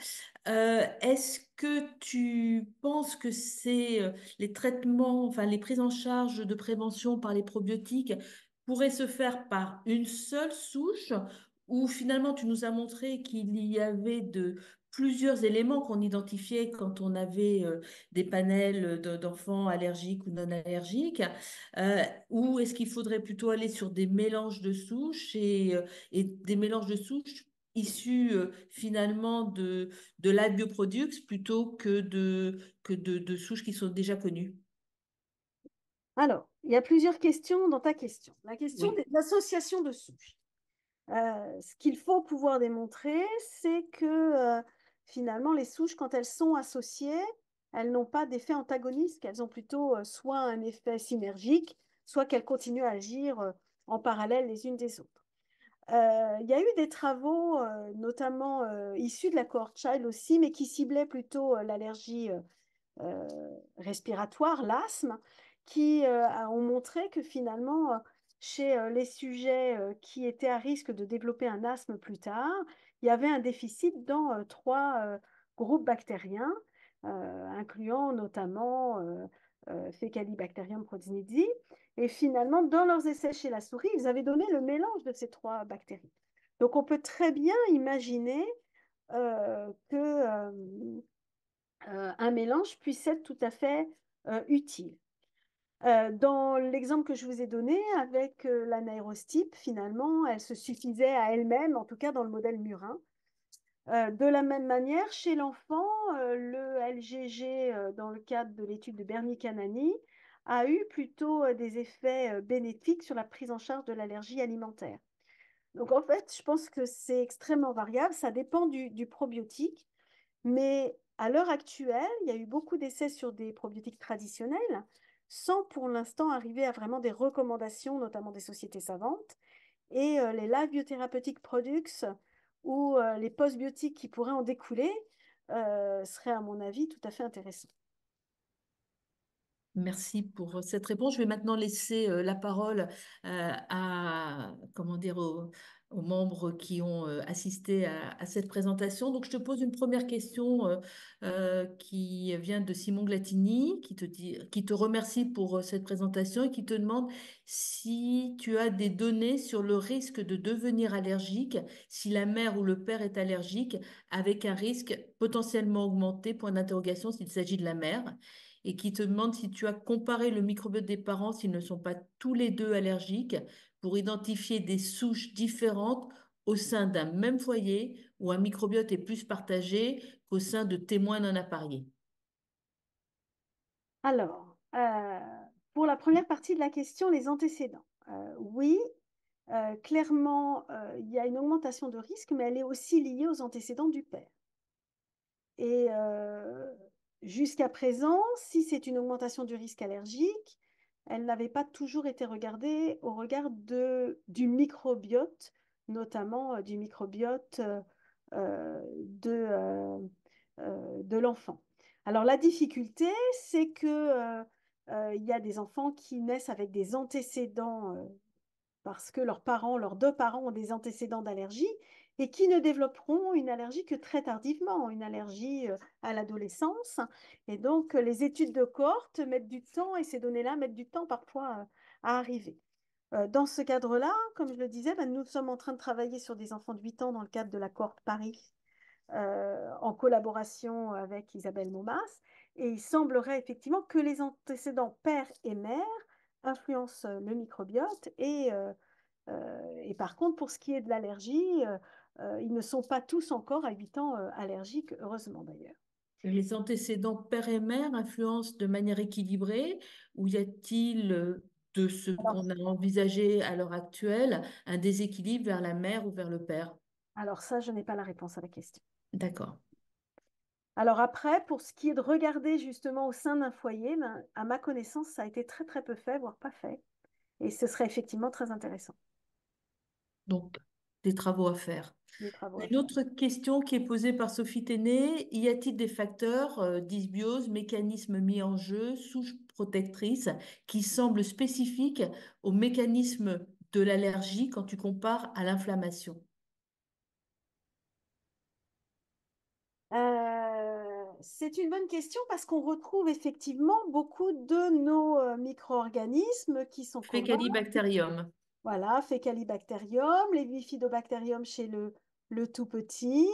Est-ce que tu penses que c'est les traitements, enfin les prises en charge de prévention par les probiotiques pourraient se faire par une seule souche ou finalement tu nous as montré qu'il y avait de plusieurs éléments qu'on identifiait quand on avait des panels d'enfants allergiques ou non allergiques? Ou est-ce qu'il faudrait plutôt aller sur des mélanges de souches et des mélanges de souches issus finalement de la bioproducts plutôt que de souches qui sont déjà connues? Alors, il y a plusieurs questions dans ta question. La question Oui. de l'association de souches. Ce qu'il faut pouvoir démontrer, c'est que finalement, les souches, quand elles sont associées, elles n'ont pas d'effet antagoniste, qu'elles ont plutôt soit un effet synergique, soit qu'elles continuent à agir en parallèle les unes des autres. Il y a eu des travaux, notamment issus de la cohorte Child aussi, mais qui ciblaient plutôt l'allergie euh, respiratoires, l'asthme, qui ont montré que finalement, chez les sujets qui étaient à risque de développer un asthme plus tard, il y avait un déficit dans trois groupes bactériens, incluant notamment Faecalibacterium prausnitzii. Et finalement, dans leurs essais chez la souris, ils avaient donné le mélange de ces trois bactéries. Donc, on peut très bien imaginer que un mélange puisse être tout à fait utile. Dans l'exemple que je vous ai donné avec l'anaérostype, finalement, elle se suffisait à elle-même, en tout cas dans le modèle murin. De la même manière, chez l'enfant, le LGG, dans le cadre de l'étude de Bernie-Canani, a eu plutôt des effets bénéfiques sur la prise en charge de l'allergie alimentaire. Donc en fait, je pense que c'est extrêmement variable, ça dépend du probiotique. Mais à l'heure actuelle, il y a eu beaucoup d'essais sur des probiotiques traditionnels, sans pour l'instant arriver à vraiment des recommandations, notamment des sociétés savantes. Et les live biotherapeutic products ou les postbiotiques qui pourraient en découler seraient, à mon avis, tout à fait intéressants. Merci pour cette réponse. Je vais maintenant laisser la parole à, comment dire, aux membres qui ont assisté à cette présentation. Donc, je te pose une première question qui vient de Simon Glatini, qui te remercie pour cette présentation et qui te demande si tu as des données sur le risque de devenir allergique si la mère ou le père est allergique, avec un risque potentiellement augmenté, point d'interrogation, s'il s'agit de la mère et qui te demande si tu as comparé le microbiote des parents s'ils ne sont pas tous les deux allergiques pour identifier des souches différentes au sein d'un même foyer où un microbiote est plus partagé qu'au sein de témoins non appariés. Alors, pour la première partie de la question, les antécédents. Oui, clairement, il y a une augmentation de risque, mais elle est aussi liée aux antécédents du père. Et jusqu'à présent, si c'est une augmentation du risque allergique, elle n'avait pas toujours été regardée au regard du microbiote, notamment du microbiote de l'enfant. Alors la difficulté, c'est que il y a des enfants qui naissent avec des antécédents parce que leurs parents, leurs deux parents ont des antécédents d'allergie et qui ne développeront une allergie que très tardivement, une allergie à l'adolescence. Et donc, les études de cohorte mettent du temps et ces données-là mettent du temps parfois à arriver. Dans ce cadre-là, comme je le disais, ben, nous sommes en train de travailler sur des enfants de 8 ans dans le cadre de la cohorte Paris en collaboration avec Isabelle Momas. Et il semblerait effectivement que les antécédents père et mère influencent le microbiote et par contre, pour ce qui est de l'allergie, ils ne sont pas tous encore à 8 ans allergiques, heureusement d'ailleurs. Les antécédents père et mère influencent de manière équilibrée ou y a-t-il, de ce Alors, qu'on a envisagé à l'heure actuelle, un déséquilibre vers la mère ou vers le père? alors ça, je n'ai pas la réponse à la question. D'accord. Alors après, pour ce qui est de regarder justement au sein d'un foyer, ben, à ma connaissance, ça a été très très peu fait, voire pas fait. Et ce serait effectivement très intéressant, Donc, des travaux à faire. des travaux à Une faire. autre question qui est posée par Sophie Téné, y a-t-il des facteurs, dysbiose, mécanismes mis en jeu, souches protectrices, qui semblent spécifiques au mécanisme de l'allergie quand tu compares à l'inflammation? C'est une bonne question parce qu'on retrouve effectivement beaucoup de nos micro-organismes qui sont communs. Fécalibacterium. Voilà, Faecalibacterium, les bifidobacterium chez le tout petit.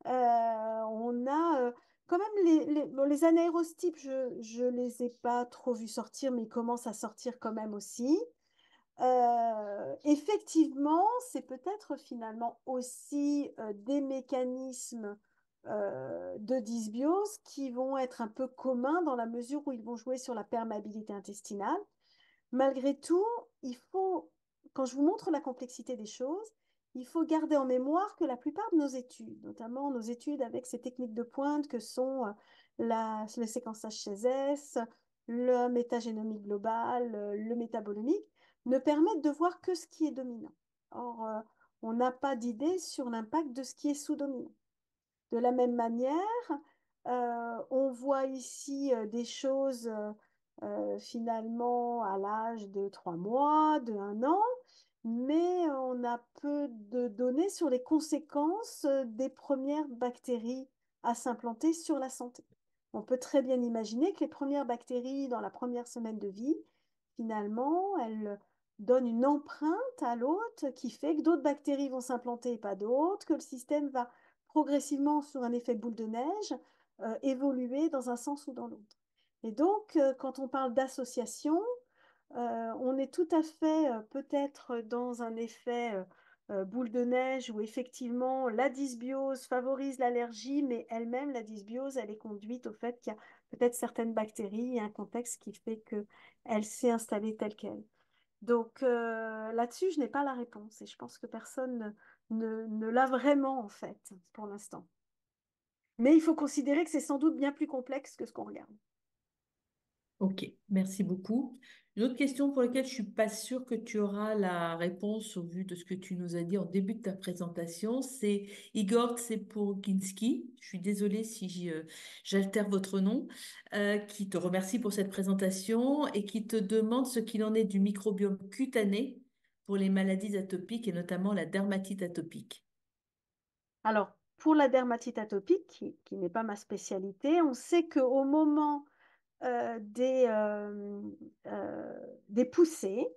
On a quand même bon, les anaérostypes, je les ai pas trop vus sortir, mais ils commencent à sortir quand même aussi. Effectivement, c'est peut-être finalement aussi des mécanismes de dysbiose qui vont être un peu communs dans la mesure où ils vont jouer sur la perméabilité intestinale. Malgré tout, il faut, quand je vous montre la complexité des choses, il faut garder en mémoire que la plupart de nos études, notamment nos études avec ces techniques de pointe que sont le séquençage chez S, le métagénomique global, le métabolomique, ne permettent de voir que ce qui est dominant. Or, on n'a pas d'idée sur l'impact de ce qui est sous-dominant. De la même manière, on voit ici des choses finalement à l'âge de 3 mois, de 1 an, mais on a peu de données sur les conséquences des premières bactéries à s'implanter sur la santé. On peut très bien imaginer que les premières bactéries dans la première semaine de vie, finalement, elles donnent une empreinte à l'hôte qui fait que d'autres bactéries vont s'implanter et pas d'autres, que le système va progressivement sur un effet boule de neige, évoluer dans un sens ou dans l'autre. Et donc, quand on parle d'association, on est tout à fait peut-être dans un effet boule de neige où effectivement la dysbiose favorise l'allergie, mais elle-même, la dysbiose, elle est conduite au fait qu'il y a peut-être certaines bactéries et un contexte qui fait qu'elle s'est installée telle qu'elle. Donc là-dessus, je n'ai pas la réponse et je pense que personne ne l'a vraiment en fait pour l'instant. Mais il faut considérer que c'est sans doute bien plus complexe que ce qu'on regarde. Ok, merci beaucoup. Une autre question pour laquelle je suis pas sûre que tu auras la réponse au vu de ce que tu nous as dit en début de ta présentation, c'est Igor Tsepoginski. Je suis désolée si j'altère votre nom, qui te remercie pour cette présentation et qui te demande ce qu'il en est du microbiome cutané pour les maladies atopiques et notamment la dermatite atopique. Alors, pour la dermatite atopique, qui n'est pas ma spécialité, on sait qu'au moment des poussées,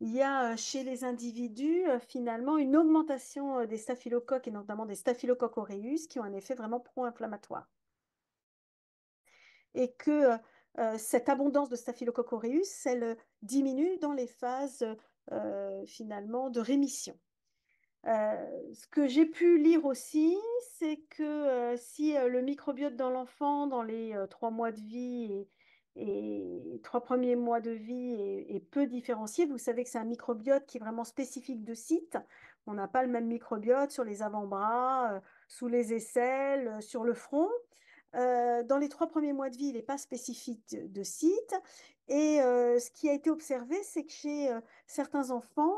il y a chez les individus finalement une augmentation des staphylocoques et notamment des staphylocoques aureus qui ont un effet vraiment pro-inflammatoire. Et que cette abondance de staphylocoques aureus, elle diminue dans les phases finalement de rémission. Ce que j'ai pu lire aussi, c'est que si le microbiote dans l'enfant, dans les 3 mois de vie et 3 premiers mois de vie est peu différencié, vous savez que c'est un microbiote qui est vraiment spécifique de site. On n'a pas le même microbiote sur les avant-bras, sous les aisselles, sur le front. Dans les 3 premiers mois de vie, il n'est pas spécifique de site. Et ce qui a été observé, c'est que chez certains enfants,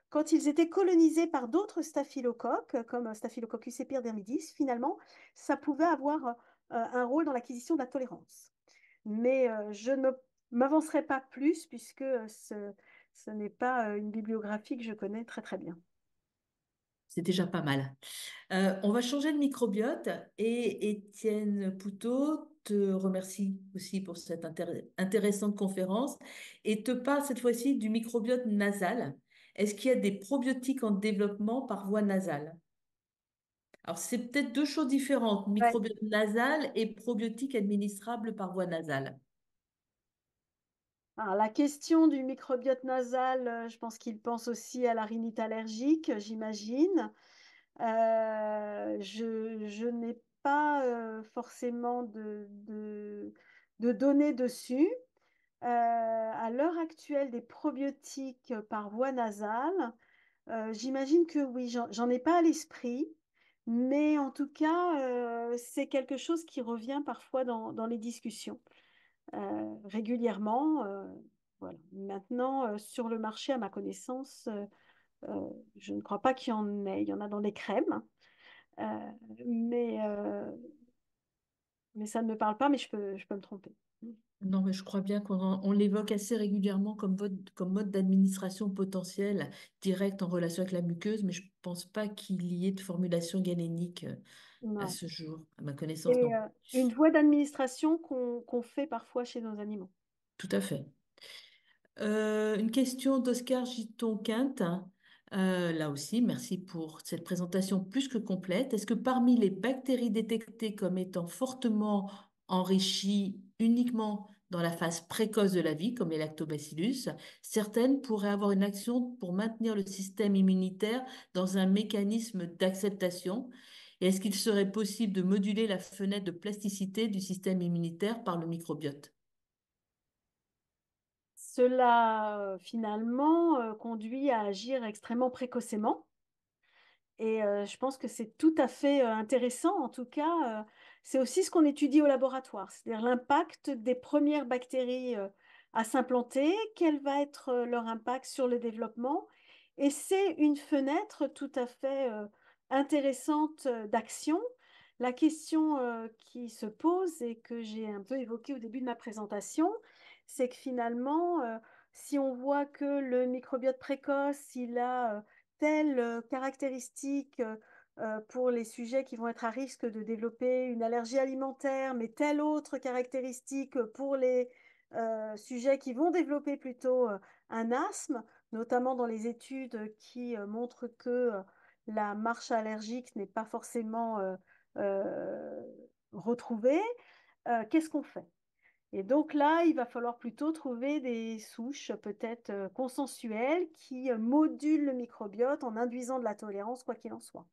quand ils étaient colonisés par d'autres staphylocoques, comme Staphylococcus epidermidis, finalement, ça pouvait avoir un rôle dans l'acquisition de la tolérance. Mais je ne m'avancerai pas plus puisque ce n'est pas une bibliographie que je connais très très bien. C'est déjà pas mal. On va changer de microbiote et Étienne Poutot te remercie aussi pour cette intéressante conférence et te parle cette fois-ci du microbiote nasal. Est-ce qu'il y a des probiotiques en développement par voie nasale? Alors, c'est peut-être deux choses différentes, Ouais. microbiote nasal et probiotiques administrables par voie nasale. Alors, la question du microbiote nasal, je pense qu'il pense aussi à la rhinite allergique, j'imagine. Je n'ai pas forcément de données dessus. À l'heure actuelle, des probiotiques par voie nasale, j'imagine que oui, j'en ai pas à l'esprit, mais en tout cas, c'est quelque chose qui revient parfois dans les discussions régulièrement. Voilà. Maintenant, sur le marché, à ma connaissance, je ne crois pas qu'il y en ait. Il y en a dans les crèmes. Euh, mais, euh, mais ça ne me parle pas, mais je peux me tromper. Non, mais je crois bien on l'évoque assez régulièrement comme mode d'administration potentiel direct en relation avec la muqueuse, mais je ne pense pas qu'il y ait de formulation galénique à Non. ce jour. À ma connaissance, C'est non. une voie d'administration qu'on fait parfois chez nos animaux. Tout à fait. Une question d'Oscar Giton-Quinte. Là aussi, merci pour cette présentation plus que complète. Est-ce que parmi les bactéries détectées comme étant fortement enrichies uniquement dans la phase précoce de la vie, comme les lactobacillus, certaines pourraient avoir une action pour maintenir le système immunitaire dans un mécanisme d'acceptation? Et est-ce qu'il serait possible de moduler la fenêtre de plasticité du système immunitaire par le microbiote? Cela, finalement, conduit à agir extrêmement précocement. Et je pense que c'est tout à fait intéressant. En tout cas, c'est aussi ce qu'on étudie au laboratoire, c'est-à-dire l'impact des premières bactéries à s'implanter, quel va être leur impact sur le développement. Et c'est une fenêtre tout à fait intéressante d'action. La question qui se pose et que j'ai un peu évoquée au début de ma présentation, c'est que finalement, si on voit que le microbiote précoce, il a telle caractéristique pour les sujets qui vont être à risque de développer une allergie alimentaire, mais telle autre caractéristique pour les sujets qui vont développer plutôt un asthme, notamment dans les études qui montrent que la marche allergique n'est pas forcément euh, retrouvée. Qu'est-ce qu'on fait? Et donc là, il va falloir plutôt trouver des souches peut-être consensuelles qui modulent le microbiote en induisant de la tolérance, quoi qu'il en soit.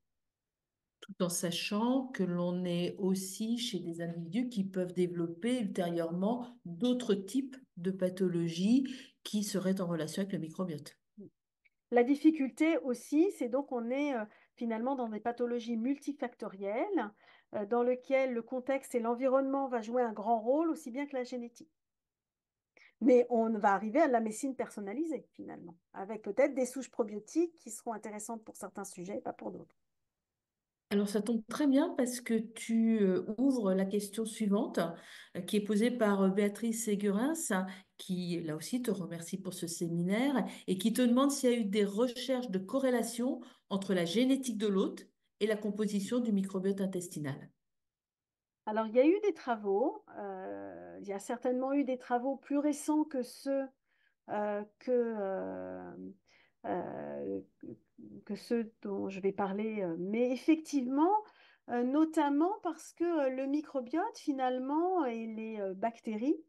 Tout en sachant que l'on est aussi chez des individus qui peuvent développer ultérieurement d'autres types de pathologies qui seraient en relation avec le microbiote. La difficulté aussi, c'est donc on est finalement dans des pathologies multifactorielles dans lesquelles le contexte et l'environnement va jouer un grand rôle, aussi bien que la génétique. Mais on va arriver à la médecine personnalisée finalement, avec peut-être des souches probiotiques qui seront intéressantes pour certains sujets et pas pour d'autres. Alors ça tombe très bien parce que tu ouvres la question suivante qui est posée par Béatrice Ségurins, qui là aussi te remercie pour ce séminaire et qui te demande s'il y a eu des recherches de corrélation entre la génétique de l'hôte et la composition du microbiote intestinal. Alors, il y a eu des travaux, il y a certainement eu des travaux plus récents euh, euh, que ceux dont je vais parler, mais effectivement, notamment parce que le microbiote, finalement, et les bactéries,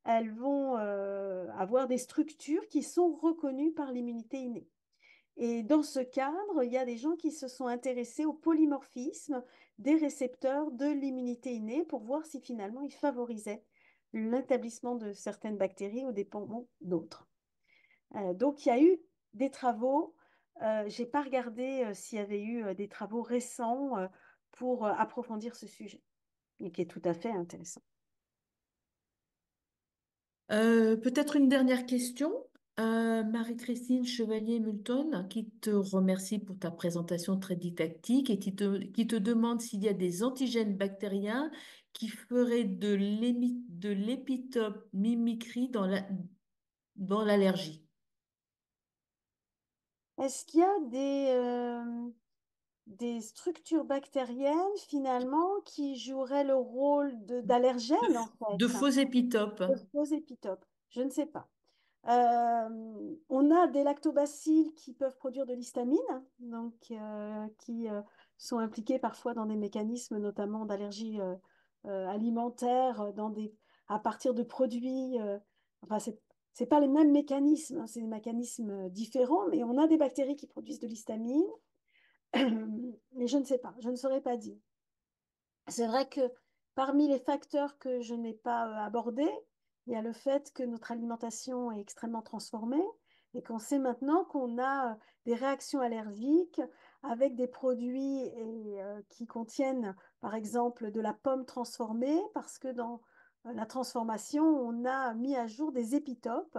elles vont avoir des structures qui sont reconnues par l'immunité innée. Et dans ce cadre, il y a des gens qui se sont intéressés au polymorphisme des récepteurs de l'immunité innée pour voir si finalement ils favorisaient l'établissement de certaines bactéries au dépend d'autres. Donc il y a eu des travaux. Je n'ai pas regardé s'il y avait eu des travaux récents pour approfondir ce sujet, et qui est tout à fait intéressant. Peut-être une dernière question. Marie-Christine Chevalier-Multon, qui te remercie pour ta présentation très didactique et qui te demande s'il y a des antigènes bactériens qui feraient de l'épitope mimicry dans l'allergie. Est-ce qu'il y a des structures bactériennes finalement qui joueraient le rôle De, d'allergènes en de fait, faux épitopes. aux épitopes? Je ne sais pas. On a des lactobacilles qui peuvent produire de l'histamine, donc qui sont impliqués parfois dans des mécanismes, notamment d'allergie alimentaire, à partir de produits. Enfin, c'est pas les mêmes mécanismes, hein, c'est des mécanismes différents, mais on a des bactéries qui produisent de l'histamine. Mais je ne sais pas, je ne saurais pas dire. C'est vrai que parmi les facteurs que je n'ai pas abordés, il y a le fait que notre alimentation est extrêmement transformée et qu'on sait maintenant qu'on a des réactions allergiques avec des produits qui contiennent, par exemple, de la pomme transformée, parce que dans la transformation, on a mis à jour des épitopes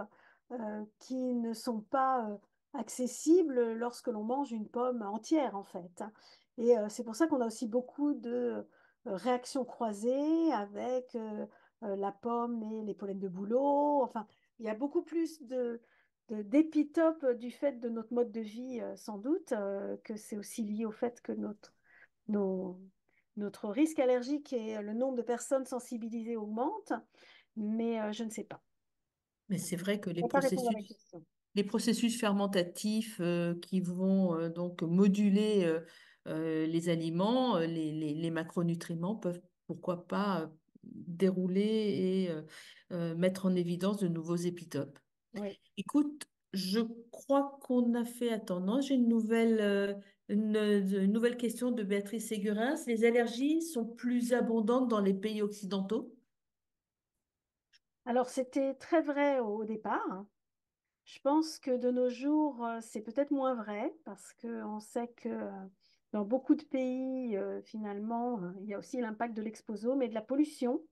qui ne sont pas accessibles lorsque l'on mange une pomme entière, en fait. Et c'est pour ça qu'on a aussi beaucoup de réactions croisées avec la pomme et les pollens de bouleau. Enfin, il y a beaucoup plus d'épitopes du fait de notre mode de vie, sans doute, que c'est aussi lié au fait que nos- notre risque allergique et le nombre de personnes sensibilisées augmente. Mais je ne sais pas. Mais c'est vrai que Je ne peux pas répondre à la question. les processus fermentatifs qui vont donc moduler les aliments, les macronutriments peuvent, pourquoi pas, dérouler et mettre en évidence de nouveaux épitopes. Oui. Écoute, je crois qu'on a fait attendant. J'ai une nouvelle question de Béatrice Ségurin. Les allergies sont plus abondantes dans les pays occidentaux? Alors, c'était très vrai au départ, hein. Je pense que de nos jours, c'est peut-être moins vrai parce qu'on sait que dans beaucoup de pays, finalement, il y a aussi l'impact de l'exposome et de la pollution,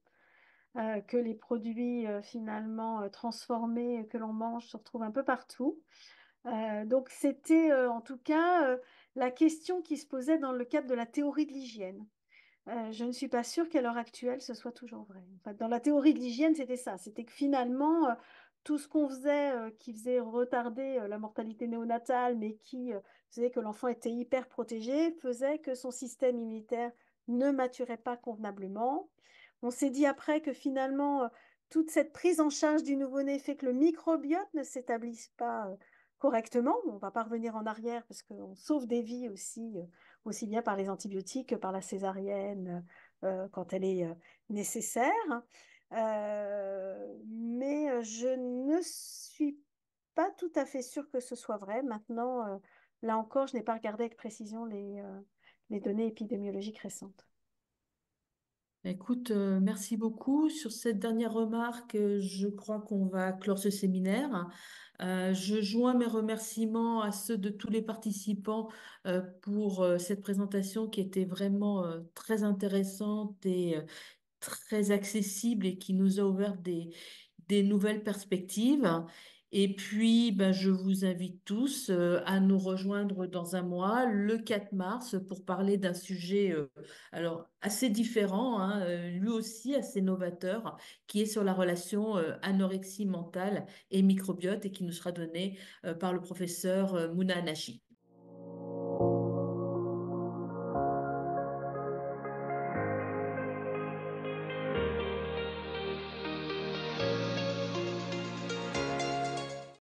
que les produits finalement transformés que l'on mange se retrouvent un peu partout. Donc c'était en tout cas la question qui se posait dans le cadre de la théorie de l'hygiène. Je ne suis pas sûre qu'à l'heure actuelle, ce soit toujours vrai. En fait, dans la théorie de l'hygiène, c'était ça. C'était que finalement, tout ce qu'on faisait, qui faisait retarder la mortalité néonatale, mais qui faisait que l'enfant était hyper protégé, faisait que son système immunitaire ne maturait pas convenablement. On s'est dit après que finalement, toute cette prise en charge du nouveau-né fait que le microbiote ne s'établisse pas correctement. Bon, on ne va pas revenir en arrière parce qu'on sauve des vies aussi, aussi bien par les antibiotiques que par la césarienne quand elle est nécessaire. Mais je ne suis pas tout à fait sûre que ce soit vrai. Maintenant, là encore, je n'ai pas regardé avec précision les données épidémiologiques récentes. Écoute, merci beaucoup. Sur cette dernière remarque, je crois qu'on va clore ce séminaire. Je joins mes remerciements à ceux de tous les participants pour cette présentation qui était vraiment très intéressante et très accessible et qui nous a ouvert des nouvelles perspectives. Et puis, ben, je vous invite tous à nous rejoindre dans un mois, le 4 mars, pour parler d'un sujet alors assez différent, hein, lui aussi assez novateur, qui est sur la relation anorexie mentale et microbiote et qui nous sera donné par le professeur Mouna Anachi.